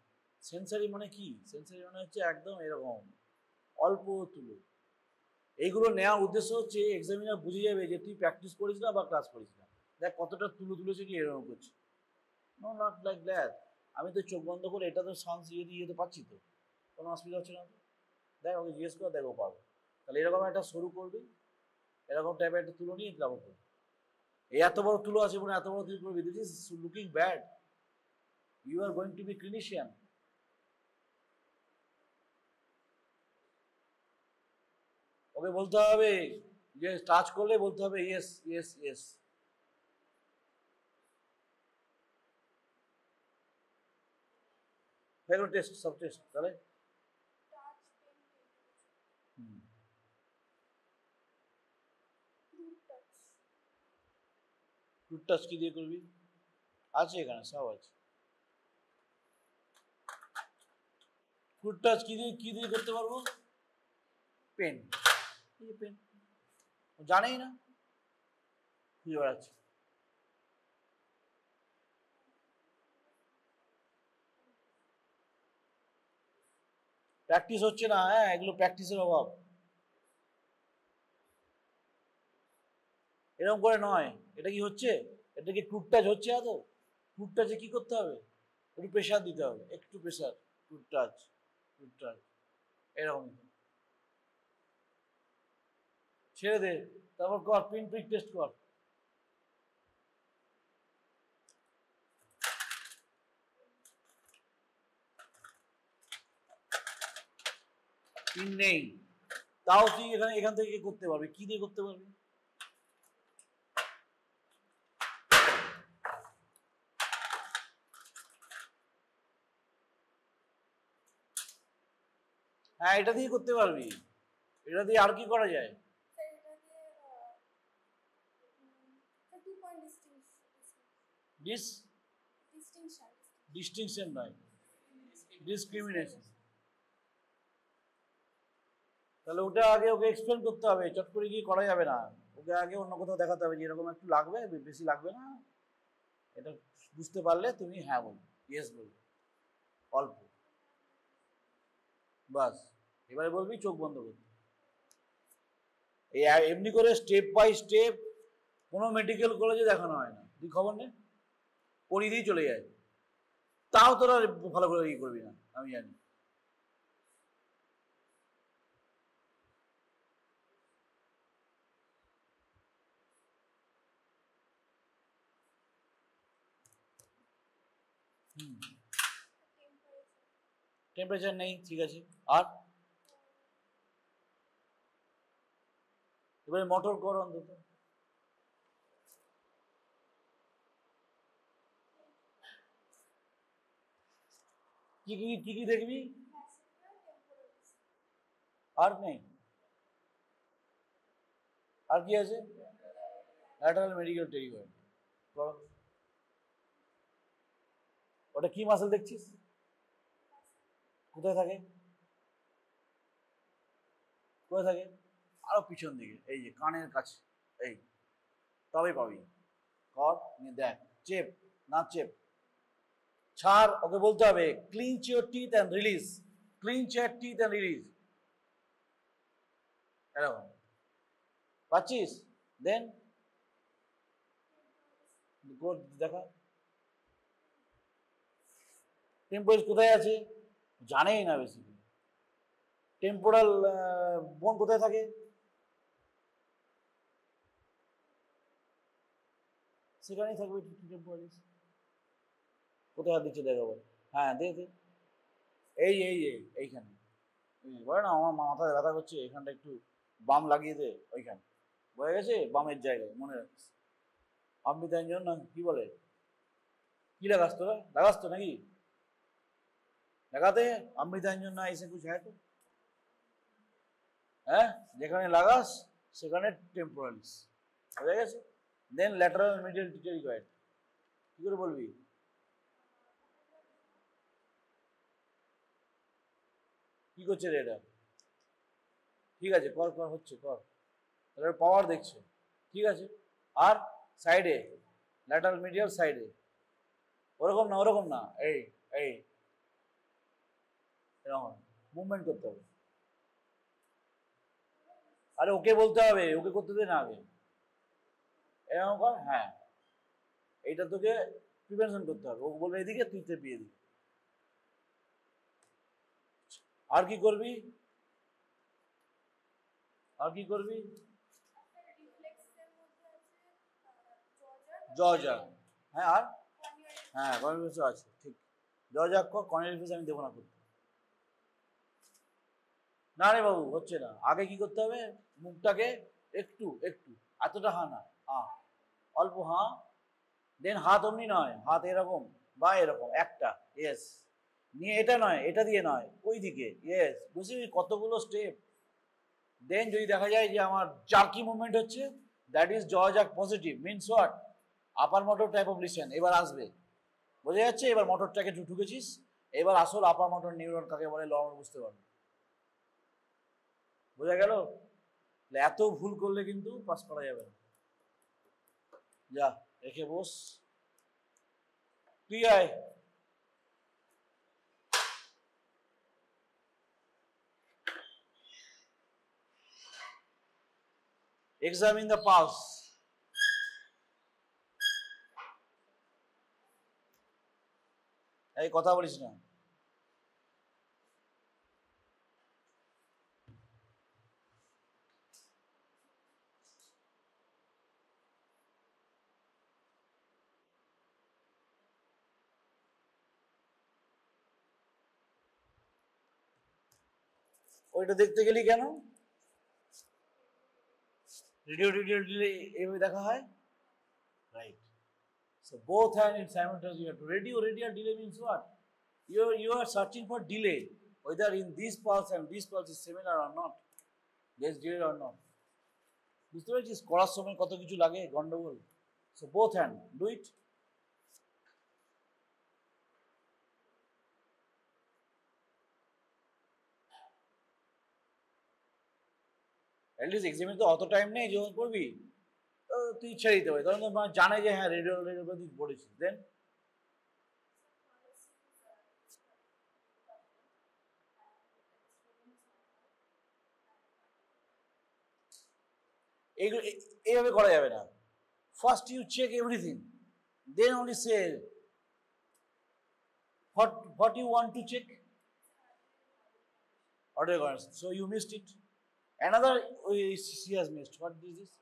সেন্সারি মানে কি? সেন্সারি মানে হচ্ছে একদম এরকম অল্প তুলো। এইগুলো নেওয়ার উদ্দেশ্য হচ্ছে এক্সামিনার বুঝে যাবে যে তুই প্র্যাকটিস করিস না বা ক্লাস করিস না। দেখ কতটা তুলেছে কি এরকম করছে। No not like that. আমি তো চোখ বন্ধ করে এটা তো সাউন্ড ইয়ে তো পাচ্ছি তো, কোনো অসুবিধা হচ্ছে না তো। দেখ ওকে জিজ্ঞেস করে, দেখ ও পাবে। তাহলে এরকম একটা শুরু করবি, এরকম টাইপের একটা তুলো নিয়ে তারপর করবি। এই এত বড় তুলো আছে বলে এত বড় তুলো করবি, this is looking bad. You are going to be clinician. Okay বলতে হবে যে টাচ করলে বলতে হবে ইয়েস ইয়েস ইয়েস। ফেলো টেস্ট, সব টেস্ট তাহলে। ফ্রুট টাচ কি দিয়ে করবি? আছে এখানে সব আছে। ফ্রুট টাচ কি দিয়ে করতে পারবো? পেন, এই পেন জানেই না, খুঁজে বেড়াচ্ছে। প্র্যাকটিস হচ্ছে না, হ্যাঁ এগুলো প্র্যাকটিসের অভাব। এরকম করে নয়, এটা কি হচ্ছে? এটা কি ফ্রুট টাচ হচ্ছে? এত ফ্রুট টাচে কি করতে হবে? একটু প্রেশার দিতে হবে, একটু pressure. Fruit touch, fruit touch এরকম। ছেড়ে দে, তারপর কর পিন প্রিক টেস্ট কর। পিন নেই, তাও তুই এখান থেকে করতে পারবি। কি দিয়ে করতে পারবি? হ্যাঁ এটা দিয়ে করতে পারবি। এটা দিয়ে আর কি করা যায়? ডিস্টিংশন নয়, ডিসক্রিমিনেশন। তাহলে ওটা আগে ওকে এক্সপ্লেন করতে হবে, চট করে গিয়ে করা যাবে না। ওকে আগে অন্য কোথাও দেখাতে হবে যে এরকম একটু লাগবে, বেশি লাগবে না। এটা বুঝতে পারলে তুমি হ্যাঁ বলবে, ইয়েস বলবে, অল্প বাস। এবারে বলবি চোখ বন্ধ করতে। এই এমনি করে স্টেপ বাই স্টেপ কোনো মেডিকেল কলেজে দেখানো হয় না, তুই খবর নে, পড়িয়ে দিয়ে চলে যায়। তাও তোরা ভালো করে ই করবি না, আমি জানি। টেম্পারেচার নেই, ঠিক আছে। আর এবারে মোটর কর অন্তত। কি দেখবি? আর নেই, আর কি আছে? Lateral medical pterygoid. ওটা কি মাসেল দেখছিস? কোথায় থাকে? কোথায় থাকে? আরো পিছন দিকে, এই যে কানের কাছে, এই তবে পাবি। কর, নিয়ে দেখ, চেপ না চেপ, ছাড়। ওকে বলতে হবে clench your teeth and release, clench your teeth and release. এরকম পাচ্ছিস? দেন দেখা টেম্পোরাল কোথায় আছে জানেই না বেশি। টেম্পোরাল বোন কোথায় থাকে? সেখানেই থাকবে টেম্পোরালিস। কোথায় হাত দিচ্ছে দেখ আবার। হ্যাঁ দে দে, এইখানে বলে না আমার মাথায় ব্যথা করছে, এখানটা একটু বাম লাগিয়ে দে, ওইখানে বয়ে গেছে বামের জায়গায়, মনে রাখিস। আপনি তাই জন্য কি বলে, কি লাগাস তোরা? লাগাস তো নাকি? লাগাতে অমৃতাঞ্জন না এসে কুছ হ্যাঁ তো, হ্যাঁ যেখানে লাগাস সেখানে টেম্পোরালিস হয়ে গেছে। দেন ল্যাটারাল মিডিয়াল টেরিগয়েড। কি করে বলবি? কি করছে রে এটা? ঠিক আছে কর কর, হচ্ছে কর, তাহলে পাওয়ার দেখছে, ঠিক আছে। আর সাইডে ল্যাটারাল মিডিয়াল সাইডে, ওরকম না ওরকম না, এই এই এরকম মুভমেন্ট করতে হবে। আরে ওকে বলতে হবে, ওকে করতে দে না আগে, এরকম কর। হ্যাঁ এইটা তোকে প্রিভেনশন করতে হবে। ও বলবে এদিকে, তুই চেপিয়ে দিবি। আর কি করবি? আর কি করবি? জর্জাক, হ্যাঁ আর হ্যাঁ কর্নিলিয়াস আছে, ঠিক। জর্জাক কর, কর্নিলিয়াস আমি দেবো না করতে। না রে বাবু হচ্ছে না, আগে কি করতে হবে, মুখটাকে একটু একটু, এতটা হা না, অল্প হাঁ, দেন হাত অমনি নয়, হাত এরকম বা এরকম একটা, ইয়েস, নিয়ে এটা নয়, এটা দিয়ে নয়, ওই দিকে, ইয়েস, বুঝলি কতগুলো স্টেপ। দেন যদি দেখা যায় যে আমার জার্কি মুভমেন্ট হচ্ছে, that is jaw jerk positive, means what, upper motor type of lesion এবার আসবে, বোঝা যাচ্ছে। এবার মোটরটাকে ঢুকেছিস, এবার আসল আপার মোটর নিউরন কাকে বলে লং বুঝতে পারবে, বোঝা গেল। এত ভুল করলে কিন্তু পাস করা যাবে না। যা রেখে বস, তুই আয়। Examine the pulse. এই কথা বলিস না। ওইটা দেখতে গেলি কেন? রেডিও ডিলে এইভাবে দেখা হয়, right. So both hand in simultaneous you have to radial delay means what? You are searching for delay, whether in this pulse and this pulse is similar or not, there is delay or not. বুঝতে পারছিস করার সময় কত কিছু লাগে, গন্ডগোল। So both hand do it. At least এক্সামে তো অত টাইম নেই যখন করবি, তুই ছেড়ে দিতে পারি, তখন তো জানে যে হ্যাঁ রেডিও তুই পড়েছিস। দেন এইগুলো এইভাবে করা যাবে না। First you check everything, then only say what you want to check. Audio condition. So you missed it. Another she has missed. What is this?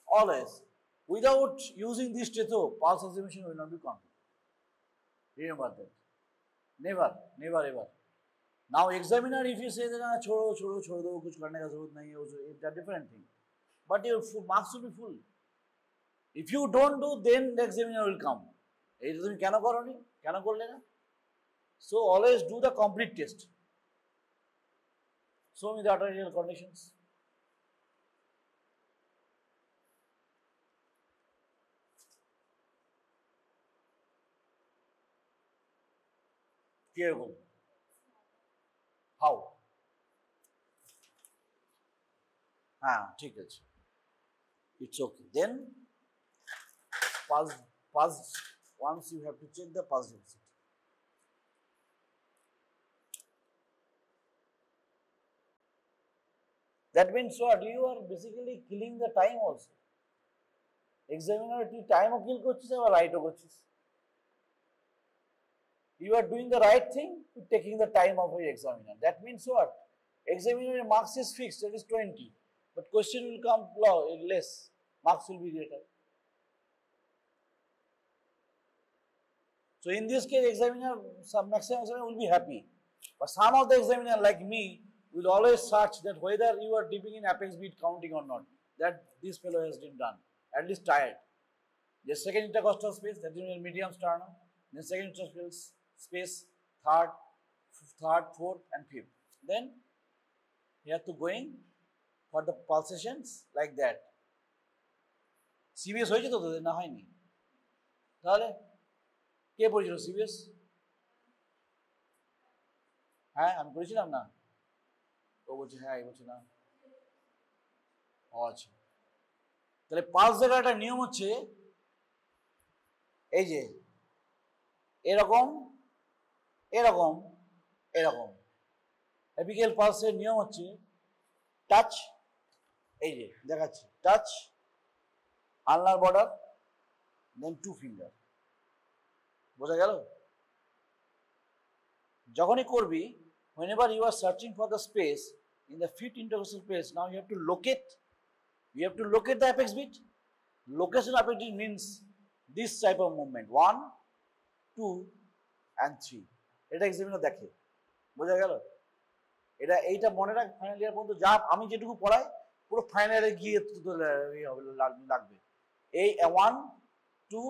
Always, without using this stethoscope, pulse oximetry will not be complete. Remember that. Never, never ever. Now examiner, if you say that छोड़ो दो, कुछ करने का जरूरत नहीं है, it's a different thing. But your marks will be full. If you don't do, then the examiner will come. এটা তুমি কেন করোনি, কেন করলে না? So always do the complete test. Show me the arterial conditions. কিরকম? How? হ্যাঁ ঠিক আছে, it's okay. Then pulse once you have to check the pulse deficit. That means what? You are basically killing the time also. Examiner তুই টাইমও কিল করছিস আবার রাইটও করছিস। You are doing the right thing to taking the time of your examiner. That means what? Examiner marks is fixed, that is 20. But question will come less. Marks will be greater. So in this case, examiner, some maximum examiner will be happy. But some of the examiner like me will always search that whether you are dipping in apex beat counting or not. That this fellow has been done. At least tired. The second intercostal space, that is medium sternum. Then second intercostal space, third, fourth, and fifth. Then you have to going for the pulsations like that. CBS হয়েছে তো তোদের না হয়নি? তাহলে কে পড়েছিল CBS? হ্যাঁ আমি করেছিলাম না, ও বলছে হ্যাঁ এই বলছে না। আচ্ছা তাহলে পালস দেখার একটা নিয়ম হচ্ছে এই যে এরকম এরকম এরকম। এপিক্যাল পালসের নিয়ম হচ্ছে টাচ, এই যে দেখাচ্ছি, টাচ, আলনার বর্ডার, দেন 2 ফিঙ্গার। বোঝা গেল? যখনই করবি, whenever you are searching for the space in the fifth intercostal space, now you have to locate the apex beat. Location appendage means this type of movement 1, 2 and 3. এটা examiner দেখে, বোঝা গেল? এটা এইটা মনে রাখ, ফাইনাল ইয়ার পর্যন্ত যা আমি যেটুকু পড়াই পুরো ফাইনালে গিয়ে লাগবে। এই 1, 2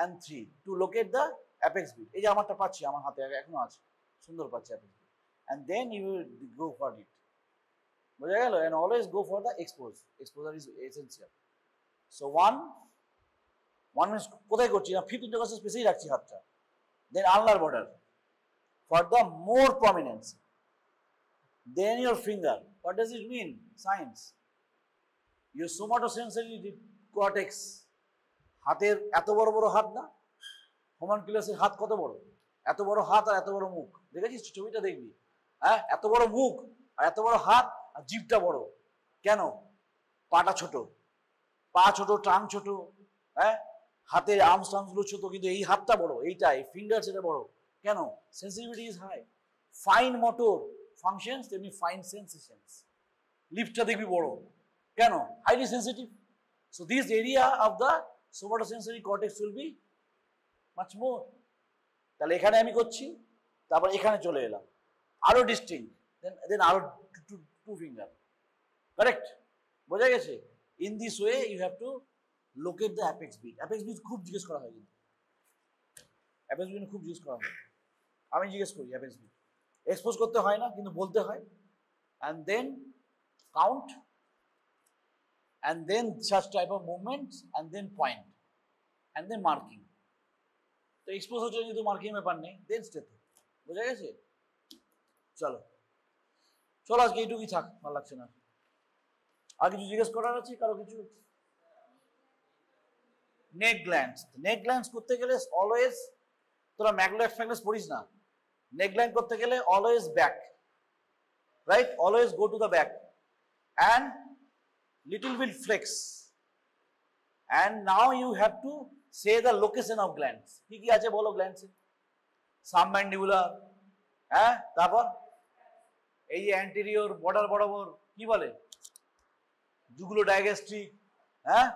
and 3 to locate the apex beat. এই যে আমারটা পাচ্ছি, আমার হাতে এখনো আছে, সুন্দর পাচ্ছি apex beat, and then you will go for it, বোঝা গেল? and always go for the exposure is essential. So 1 means কোথায় করছি না, 5 intercostal স্পেসেই রাখছি হাতটা, then ulnar border for the more prominence, then your finger. What does it mean? Science. Your somatosensory cortex, হাতের এত বড় বড় হাত না, হোমানকুলাসের হাত কত বড়, এত বড় হাত আর এত বড় মুখ, দেখেছিস ছবিটা দেখবি, হ্যাঁ, এত বড় মুখ আর এত বড় হাত আর জিভটা বড়, কেন? পাটা ছোট, পা ছোট, টাং ছোট, হ্যাঁ, হাতের আর্মস টার্মসগুলো ছোট, কিন্তু এই হাতটা বড়, এইটা এই ফিঙ্গার সেটা বড়, কেন? Sensitivity is high, fine motor functions, তেমনি ফাইন সেন্সেশনস, লিফটটা দেখবি বড়, কেন? Highly sensitive. So this area of the somatosensory cortex will be much more. তাহলে এখানে আমি করছি, তারপর এখানে চলে এলাম, আরো ডিস্টিংক্ট, দেন আরো টু ফিঙ্গার, কারেক্ট? বোঝা গেছে? In this way you have to locate the apex beat. Apex beat খুব জিজ্ঞেস করা হয়, কিন্তু অ্যাপেক্স বিট খুব জিজ্ঞেস করা হয়, আমি জিজ্ঞেস করি অ্যাপেক্স বিট, এক্সপোজ করতে হয় না কিন্তু বলতে হয়, and then count, and then such type of movements, and then point, and then marking. তো এক্সপোজ হচ্ছে যেহেতু মার্কিং ব্যাপার নেই, দেন স্টেপ, বোঝা গেছে? চলো চলো আজকে এইটুকুই থাক, ভালো লাগছে না। আর কিছু জিজ্ঞেস করার আছে কারো? কিছু? নেক গ্ল্যান্ডস, নেক গ্ল্যান্ডস করতে গেলে অলওয়েজ, তোরা ম্যাগলোয়েড ফ্যাগলেস পড়িস না, নেক গ্ল্যান্ড করতে গেলে always back, right? Always go to the back and little will flex, and now you have to say the location of glands. কি কি আছে বলো গ্ল্যান্ডস? সাবম্যান্ডিবুলার, হ্যাঁ, তারপর এই যে অ্যান্টেরিয়র বর্ডার বরাবর কি বলে, জুগুলো ডায়াগ্যাস্ট্রিক, হ্যাঁ,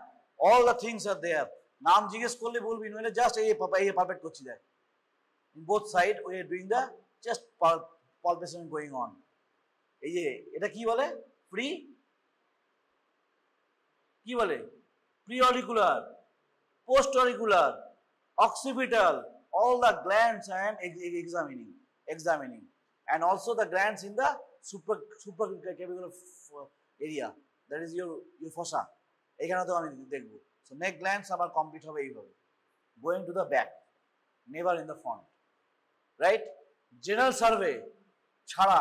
অল দ্য থিংস আর দেয়ার। নাম জিজ্ঞেস করলে বলবি, নইলে জাস্ট এই পারফেক্ট করছি দেখ, in both side we are doing the just palpation going on. এই যে এটা কি বলে, কি বলে, pre-auricular, post-auricular, occipital, all the glands I am examining, and also the glands in the supraclavicular area, that is your fossa, এখানে তো আমি দেখব। So neck glands আবার কমপ্লিট হবে এইভাবে, going to the back, never in the front, right? General survey ছাড়া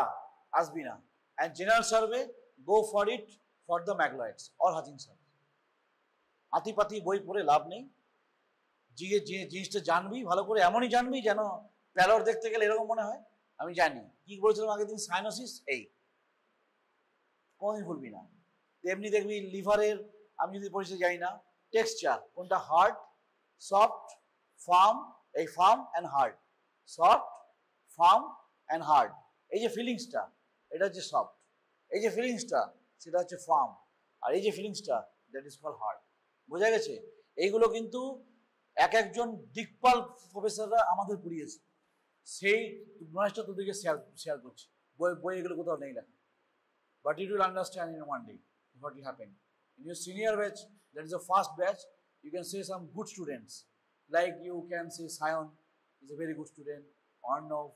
আসবি না, and general survey go for it for the magloids or Hutchinson. আতিপাতি বই পড়ে লাভ নেই, জিনিসটা জানবি ভালো করে, এমনই জানবি যেন প্যালর দেখতে গেলে এরকম মনে হয় আমি জানি। কি বলেছিলাম আগের দিন, সাইনোসিস, এই কোনদিন ভুলবি না। তেমনি দেখবি লিভারের, আমি যদি পরিচয় জানি না, টেক্সচার কোনটা, হার্ড, সফট, ফার্ম, এই farm and hard, soft, farm and hard, এই যে ফিলিংসটা এটা হচ্ছে সফট, এই যে ফিলিংসটা সেটা হচ্ছে ফার্ম, আর এই যে ফিলিংসটা দ্যাট ইজ কল হার্ড। বোঝা গেছে? এইগুলো কিন্তু এক একজন দিকপাল প্রফেসররা আমাদের পড়িয়েছে, সেই নলেজটা তোদেরকে শেয়ার করছি, বই এগুলো কোথাও নেই লেখা, but you will understand in one day what will happen. In your senior batch, that is the first batch, you can say some good students, like you can say Sion is a very good student, Arnav,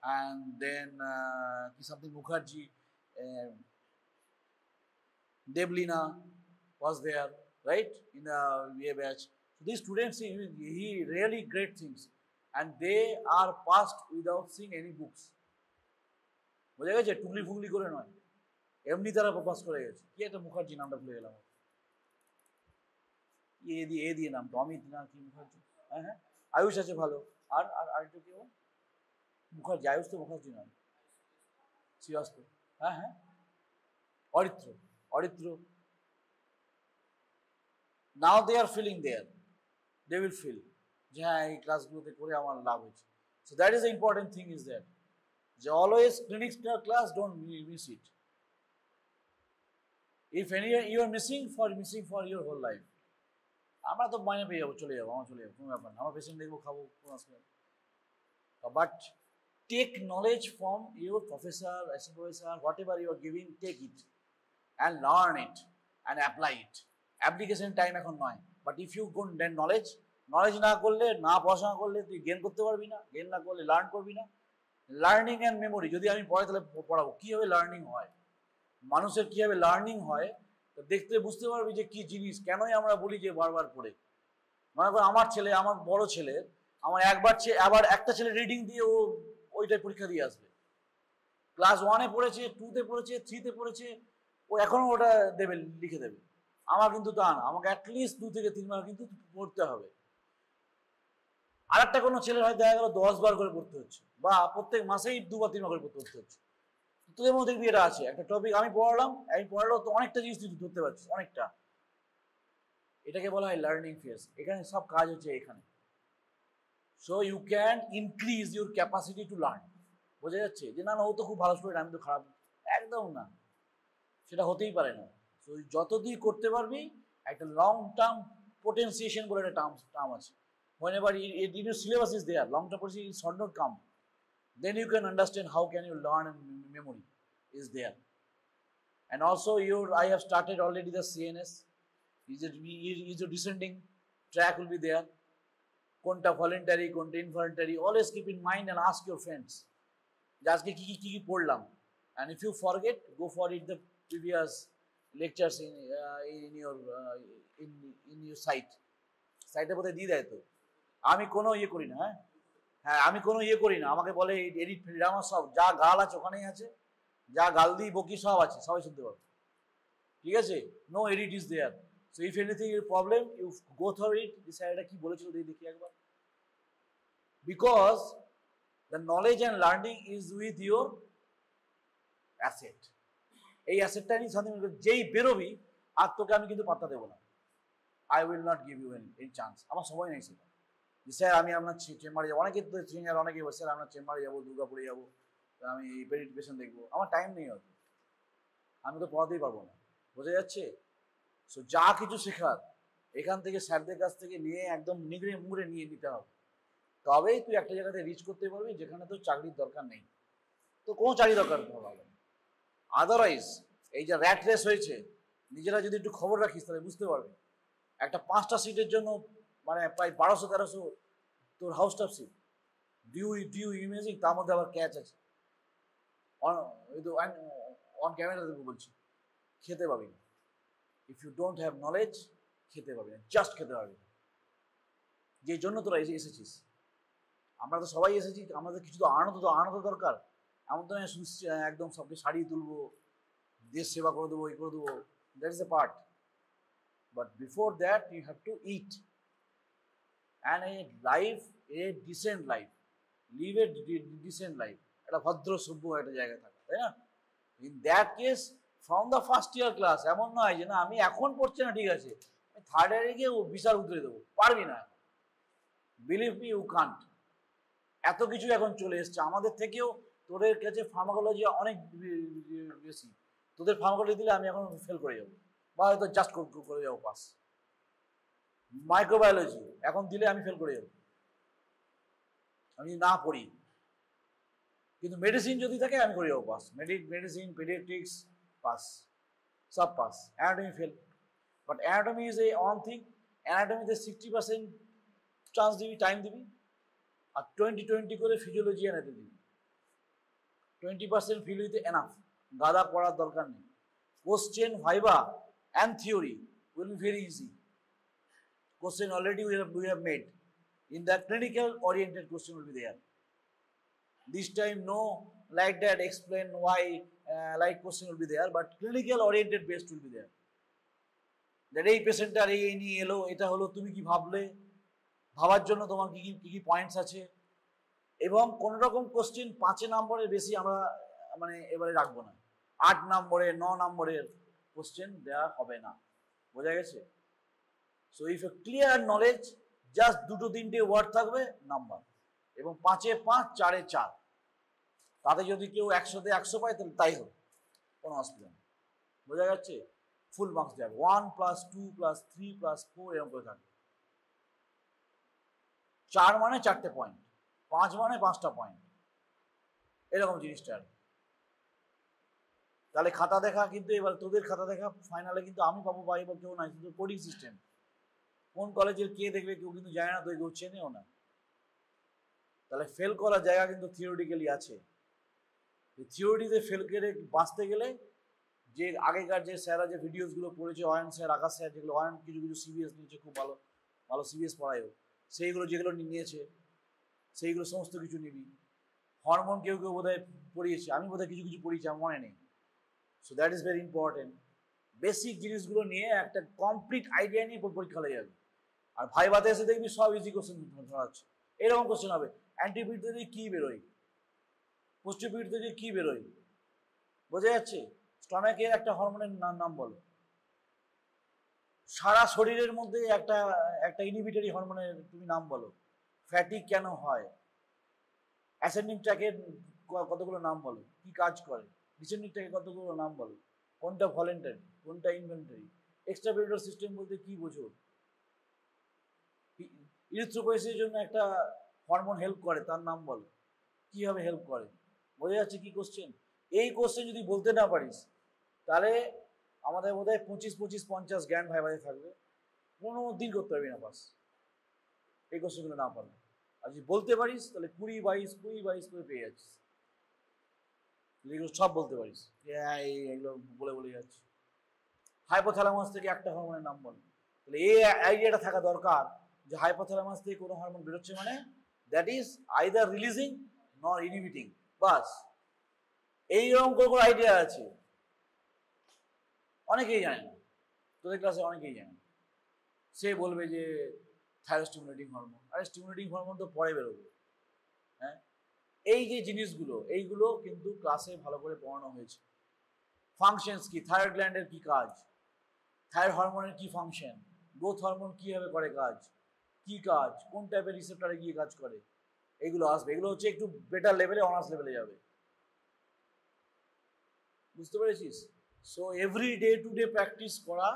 and then something Mukherjee, Devlina was there, right, in the VA batch. So these students, he really great things, and they are passed without seeing any books. বোঝা গেছে? টুকলি ফুগলি করে নয়, এমনি তারা pass করে গেছে। কি একটা মুখার্জি, নামটা ভুলে গেলাম, এ দিয়ে নাম তো অমিত না কি মুখার্জি, হ্যাঁ হ্যাঁ, আয়ুষ আছে ভালো, আর আর আরেকটা কি মুখার্জি, আয়ুষ তো মুখার্জি নয়, শ্রীবাস্তব, হ্যাঁ হ্যাঁ, Aritra. Now they are feeling there, they will feel যে হ্যাঁ এই ক্লাসগুলোতে করে আমার লাভ হয়েছে। So that is the important thing is that যে always clinic class don't miss it. If any you are missing for your whole life, আমরা তো মাইনে পেয়ে যাবো, চলে যাবো, আমার চলে যাবো, কোনো ব্যাপার না, আমার পেশেন্ট দেখবো, খাবো, কোনো অসুবিধা নেই। But take knowledge from your professor, assistant professor, whatever you are giving, take it and learn it and apply it. Application time এখন নয়, but if you go then knowledge না করলে, না পড়াশোনা করলে তুই গেন করতে পারবি না, গেন না করলে লার্ন করবি না। লার্নিং অ্যান্ড মেমোরি, যদি আমি পড়াই তাহলে পড়াবো কীভাবে লার্নিং হয়, মানুষের কীভাবে লার্নিং হয়, তো দেখতে বুঝতে পারবি যে কী জিনিস, কেনই আমরা বলি যে বারবার পড়ে। মনে করো আমার ছেলে, আমার বড় ছেলে, আমার আবার একটা ছেলে রিডিং দিয়ে ও ওইটাই পরীক্ষা দিয়ে আসবে। ক্লাস 1-এ পড়েছে, 2-তে পড়েছে, 3-তে পড়েছে, ও এখনও ওটা দেবে, লিখে দেবে। আমার কিন্তু তা না, আমাকে অ্যাটলিস্ট 2 থেকে 3 বার কিন্তু পড়তে হবে। আর একটা কোনো ছেলের হয়তো দেখা গেল 10 বার করে পড়তে হচ্ছে, বা প্রত্যেক মাসেই 2 বা 3 বার করে পড়তে হচ্ছে। তোদের মধ্যে দেখবি এটা আছে, একটা টপিক আমি পড়ালেও তো অনেকটা জিনিস তুই ধরতে পারছিস, অনেকটা। এটাকে বলা হয় লার্নিং ফেজ। এখানে সব কাজ হচ্ছে এখানে। So you can increase your capacity to learn. বোঝা যাচ্ছে যে না ও তো খুব ভালো স্টুডেন্ট, আমি তো খারাপ, একদম না, সেটা হতেই পারে না। সো যত তুই করতে পারবি, একটা লং টার্ম পোটেন্সিয়েশন বলে একটা টার্ম আছে। whenever your syllabus is there, long term potentiation is short not come, then you can understand how can you learn, and memory is there. And also I have started already the CNS, is a descending track will be there. কোনটা voluntary, কোনটা involuntary, always keep in mind and ask your friends যে আজকে কি পড়লাম। and if you forget, go for it the previous lectures in your site বোধহয় দিয়ে দেয়। তো আমি কোনো ইয়ে করি না, আমি কোনো ইয়ে করি না, আমাকে বলে এডিট ফেডিট, আমার সব যা গাল আছে ওখানেই আছে, যা গাল দিই বকি সব আছে, সবাই শুনতে পারবে, ঠিক আছে? No edit is there. So if anything your problem, you go through it, sir এটা কি বলেছিল দেখি একবার। Because the knowledge and learning is with your asset. এই অ্যাসেটটা নিয়ে সাথে যেই বেরোবি, আর তোকে আমি কিন্তু পাত্তা দেবো না, I will not give you any chance. আমার সময় নেই সেটা, স্যার আমি আপনার চেম্বারে যাবো, অনেকে তো সিনিয়র অনেকে বলছে স্যার আপনার চেম্বারে যাবো, দুর্গাপুরে যাবো, আমি পেডিট পেশেন্ট দেখবো, আমার টাইম নেই হয়তো, আমি তো পড়াতেই পারবো না। বোঝা যাচ্ছে? সো যা কিছু শেখার এখান থেকে স্যারদের কাছ থেকে নিয়ে একদম নিগড়ে মুড়ে নিয়ে নিতে হবে, তবেই তুই একটা জায়গাতে রিচ করতে পারবি যেখানে তোর চাকরির দরকার নেই। তো কোনো চাকরি দরকার হবে না। আদারওয়াইজ এই যে র্যাট রেস হয়েছে, নিজেরা যদি একটু খবর রাখিস তাহলে বুঝতে পারবি। একটা 5টা সিটের জন্য মানে প্রায় 1200-1300 তোর house staff seat, due imaging, তার মধ্যে আবার ক্যাচ আছে, অন ক্যামেরা দেখবো বলছি, খেতে পাবি না। If you don't have knowledge, খেতে পাবি না, জাস্ট খেতে পাবি না। যে জন্য তোরা এসেছিস, আমরা তো সবাই এসেছি, আমাদের কিছু তো আনন্দ দরকার। এমন তো একদম সবকে সারিয়ে তুলবো, দেশ সেবা করে দেবো, করে দেবো, that is a part. But before that, you have to eat. And a decent life. Live a decent life. একটা ভদ্র সভ্য একটা জায়গায় থাকা, তাই না? In that case, from the first year class, এমন নয় যে না আমি এখন পড়ছি না, ঠিক আছে, আমি 3rd ইয়ারে গিয়ে বিশাল উতরে দেবো, পারবি না। Believe me, you can't. এত কিছু এখন চলে এসছে, আমাদের থেকেও তোদের কাছে ফার্মাকোলজি অনেক বেশি। তোদের ফার্মাকোলজি দিলে আমি এখন ফেল করে যাবো, বা হয়তো জাস্ট করে যাবো পাস। মাইক্রোবায়োলজি এখন দিলে আমি ফেল করে যাবো, আমি না পড়ি। কিন্তু মেডিসিন যদি থাকে আমি করে যাবো পাস। মেডিসিন, পেডিয়াট্রিক্স পাস, সব pass. Anatomy fail. But anatomy is a one thing, অ্যানাটমিতে 60% চান্স দিবি, টাইম দিবি, আর 20-20 করে ফিজিওলজি অ্যানাটমি দিবি। 20% ফিল উইথ এনাফ, গাদা পড়ার দরকার নেই। Question, viva and theory will be very easy. Question already we have made. In the clinical oriented question will be there. This time no like that explain why like question will be there, but clinical oriented based will be there. That এই পেশেন্টটার এই নিয়ে এলো, এটা হলো, তুমি কি ভাবলে, ভাবার জন্য তোমার কি পয়েন্টস আছে। এবং কোন রকম কোশ্চেন 5 নম্বরের বেশি আমরা মানে এবারে রাখবো না, 8 নম্বরের 9 নম্বরের কোশ্চেন দেওয়া হবে না। বোঝা গেছে? So if a clear knowledge, just 2-3টে ওয়ার্ড থাকবে নাম্বার, এবং 5-এ 5, 4-এ 4। তাতে যদি কেউ 100-তে 100 পায় তাহলে তাই হবে, কোনো অসুবিধা নেই। বোঝা যাচ্ছে? ফুল মার্কস দেওয়া হবে, 1 + 2 + 3 + 4 এরকম করে থাকবে। 4 মানে 4টে পয়েন্ট, 5 মানে 5টা পয়েন্ট, এরকম জিনিসটা। তাহলে খাতা দেখা কিন্তু এবার তোদের খাতা দেখা ফাইনালে কিন্তু আমি পাবো বা এবার কেউ নাই, শুধু কোডিং সিস্টেম। কোন কলেজের কে দেখবে কেউ কিন্তু জানে না, তো কেউ চেনেও না। তাহলে ফেল করার জায়গা কিন্তু থিওরিটিক্যালি আছে। থিওরিটিতে ফেল করে বাঁচতে গেলে যে আগেকার যে স্যাররা যে ভিডিওসগুলো পড়েছে, অয়ন স্যার, আকাশ স্যার, যেগুলো অয়ন কিছু কিছু সিবিএস নিয়েছে, খুব ভালো ভালো সিবিএস পড়ায়ও, সেইগুলো যেগুলো নিয়েছে সেইগুলো সমস্ত কিছু নিবি। হরমোন কেউ কেউ বোধহয় পড়িয়েছে, আমি বোধহয় কিছু কিছু পড়িয়েছি, আমার মনে নেই। So that is very important. Basic জিনিসগুলো নিয়ে একটা কমপ্লিট আইডিয়া নিয়ে পরীক্ষা হয়ে যাবে। আর ভাইভাতে এসে দেখবি সব ইজি কোশ্চেন ধরাচ্ছে। এরকম কোশ্চেন হবে, অ্যান্টিপিড থেকে কি বেরোয়, পোস্টিপিড থেকে কি বেরোয়, বোঝা যাচ্ছে? স্টমাকের একটা হরমোনের নাম বলো। সারা শরীরের মধ্যে একটা একটা ইনহিবিটরি হরমোনের তুমি নাম বলো। ফ্যাটিক কেন হয়, অ্যাসেন্ডিং ট্র্যাকের কতগুলো নাম বলো, কি কাজ করে, ডিসেন্ডিং ট্র্যাকের কতগুলো নাম বলো, কোনটা ভলেন্টারি কোনটা ইনভলেন্টারি, এক্সট্রাপিউটার সিস্টেম বলতে কি বোঝো, ইরিথ্রোপয়েসিসের জন্য একটা হরমোন হেল্প করে তার নাম বলো, কিভাবে হেল্প করে, বোঝা যাচ্ছে কি কোশ্চেন? এই কোশ্চেন যদি বলতে না পারিস তাহলে আমাদের বোধহয় 25-50 জ্ঞান ভাইভাতে থাকবে, কোনো দিন করতে পারবি না পাস এই কোশ্চেনগুলো না পারলে। আর যদি বলতে পারিস তাহলে 20-22 করে পেয়ে যাচ্ছিস, এগুলো সব বলতে পারিস। এগুলো বলে বলে যাচ্ছি। হাইপোথ্যালামাস থেকে একটা হরমোনের নাম বল, তাহলে এই আইডিয়াটা থাকা দরকার যে হাইপোথ্যালামাস থেকে কোনো হরমোন বেরোচ্ছে মানে দ্যাট ইজ আইদার রিলিজিং নর ইনহিবিটিং, বাস। এইরকম কোনো আইডিয়া আছে, অনেকেই জানে না, তোদের ক্লাসে অনেকেই জানে। সে বলবে যে থাইরোস্টিমুলেটিং হরমোন, আরে স্টিমুলেটিং হরমোন তো পরে বেরোবে। হ্যাঁ, এই যে জিনিসগুলো এইগুলো কিন্তু ক্লাসে ভালো করে পড়ানো হয়েছে। ফাংশনস কি, থাইরয়েড গ্ল্যান্ডের কি কাজ, থাইরয়েড হরমোনের কি ফাংশন, গ্রোথ হরমোন কিভাবে করে কাজ, কি কাজ, কোন টাইপের রিসেপ্টরে গিয়ে কাজ করে, এগুলো আসবে। এগুলো হচ্ছে একটু বেটার লেভেলে, অনার্স লেভেলে যাবে, বুঝতে পেরেছিস? So every day to day practice করা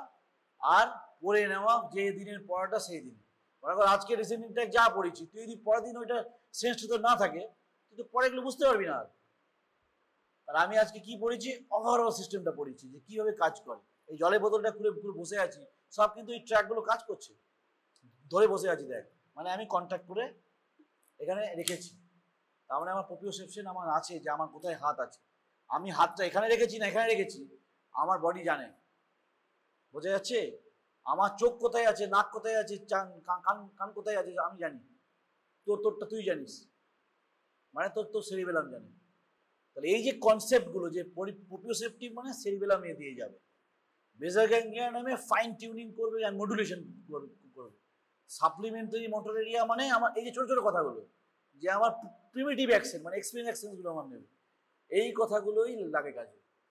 আর পড়ে নেওয়া, যে দিনের পড়াটা সেই দিন। মনে কর আজকে রিসেন্টিংটা যা পড়েছি, তুই যদি পরের দিন ওইটা সেন্সটা তোর না থাকে, তুই তো পরে এগুলো বুঝতে পারবি না। আর আমি আজকে কি পড়েছি, ওভারঅল সিস্টেমটা পড়েছি যে কিভাবে কাজ করে। এই জলের বোতলটা খুলে বসে আছি, সব কিন্তু এই ট্র্যাকগুলো কাজ করছে, ধরে বসে আছি দেখ, মানে আমি কন্ট্যাক্ট করে এখানে রেখেছি, তার মানে আমার প্রপিওসেপশন আমার আছে যে আমার কোথায় হাত আছে, আমি হাতটা এখানে রেখেছি না এখানে রেখেছি, আমার বডি জানে, বোঝা যাচ্ছে? আমার চোখ কোথায় আছে, নাক কোথায় আছে, কান কোথায় আছে আমি জানি, তোরটা তুই জানিস, মানে তোর সেরিবেলাম জানে। তাহলে এই যে কনসেপ্টগুলো, যে প্রপিওসেপটিভ মানে সেরিবেলাম দিয়ে যাবে, বেসাল গ্যাংলিয়া নামে ফাইন টিউনিং করবে আর মডুলেশন করবে, সাপ্লিমেন্টারি মোটর এরিয়া মানে আমার এই যে ছোট ছোট কথাগুলো, যে আমার প্রিমিটিভ অ্যাকশন মানে এক্সপিরিয়েন্স অ্যাকশনগুলো আমার নেবে, এই কথাগুলোই লাগে কাজে।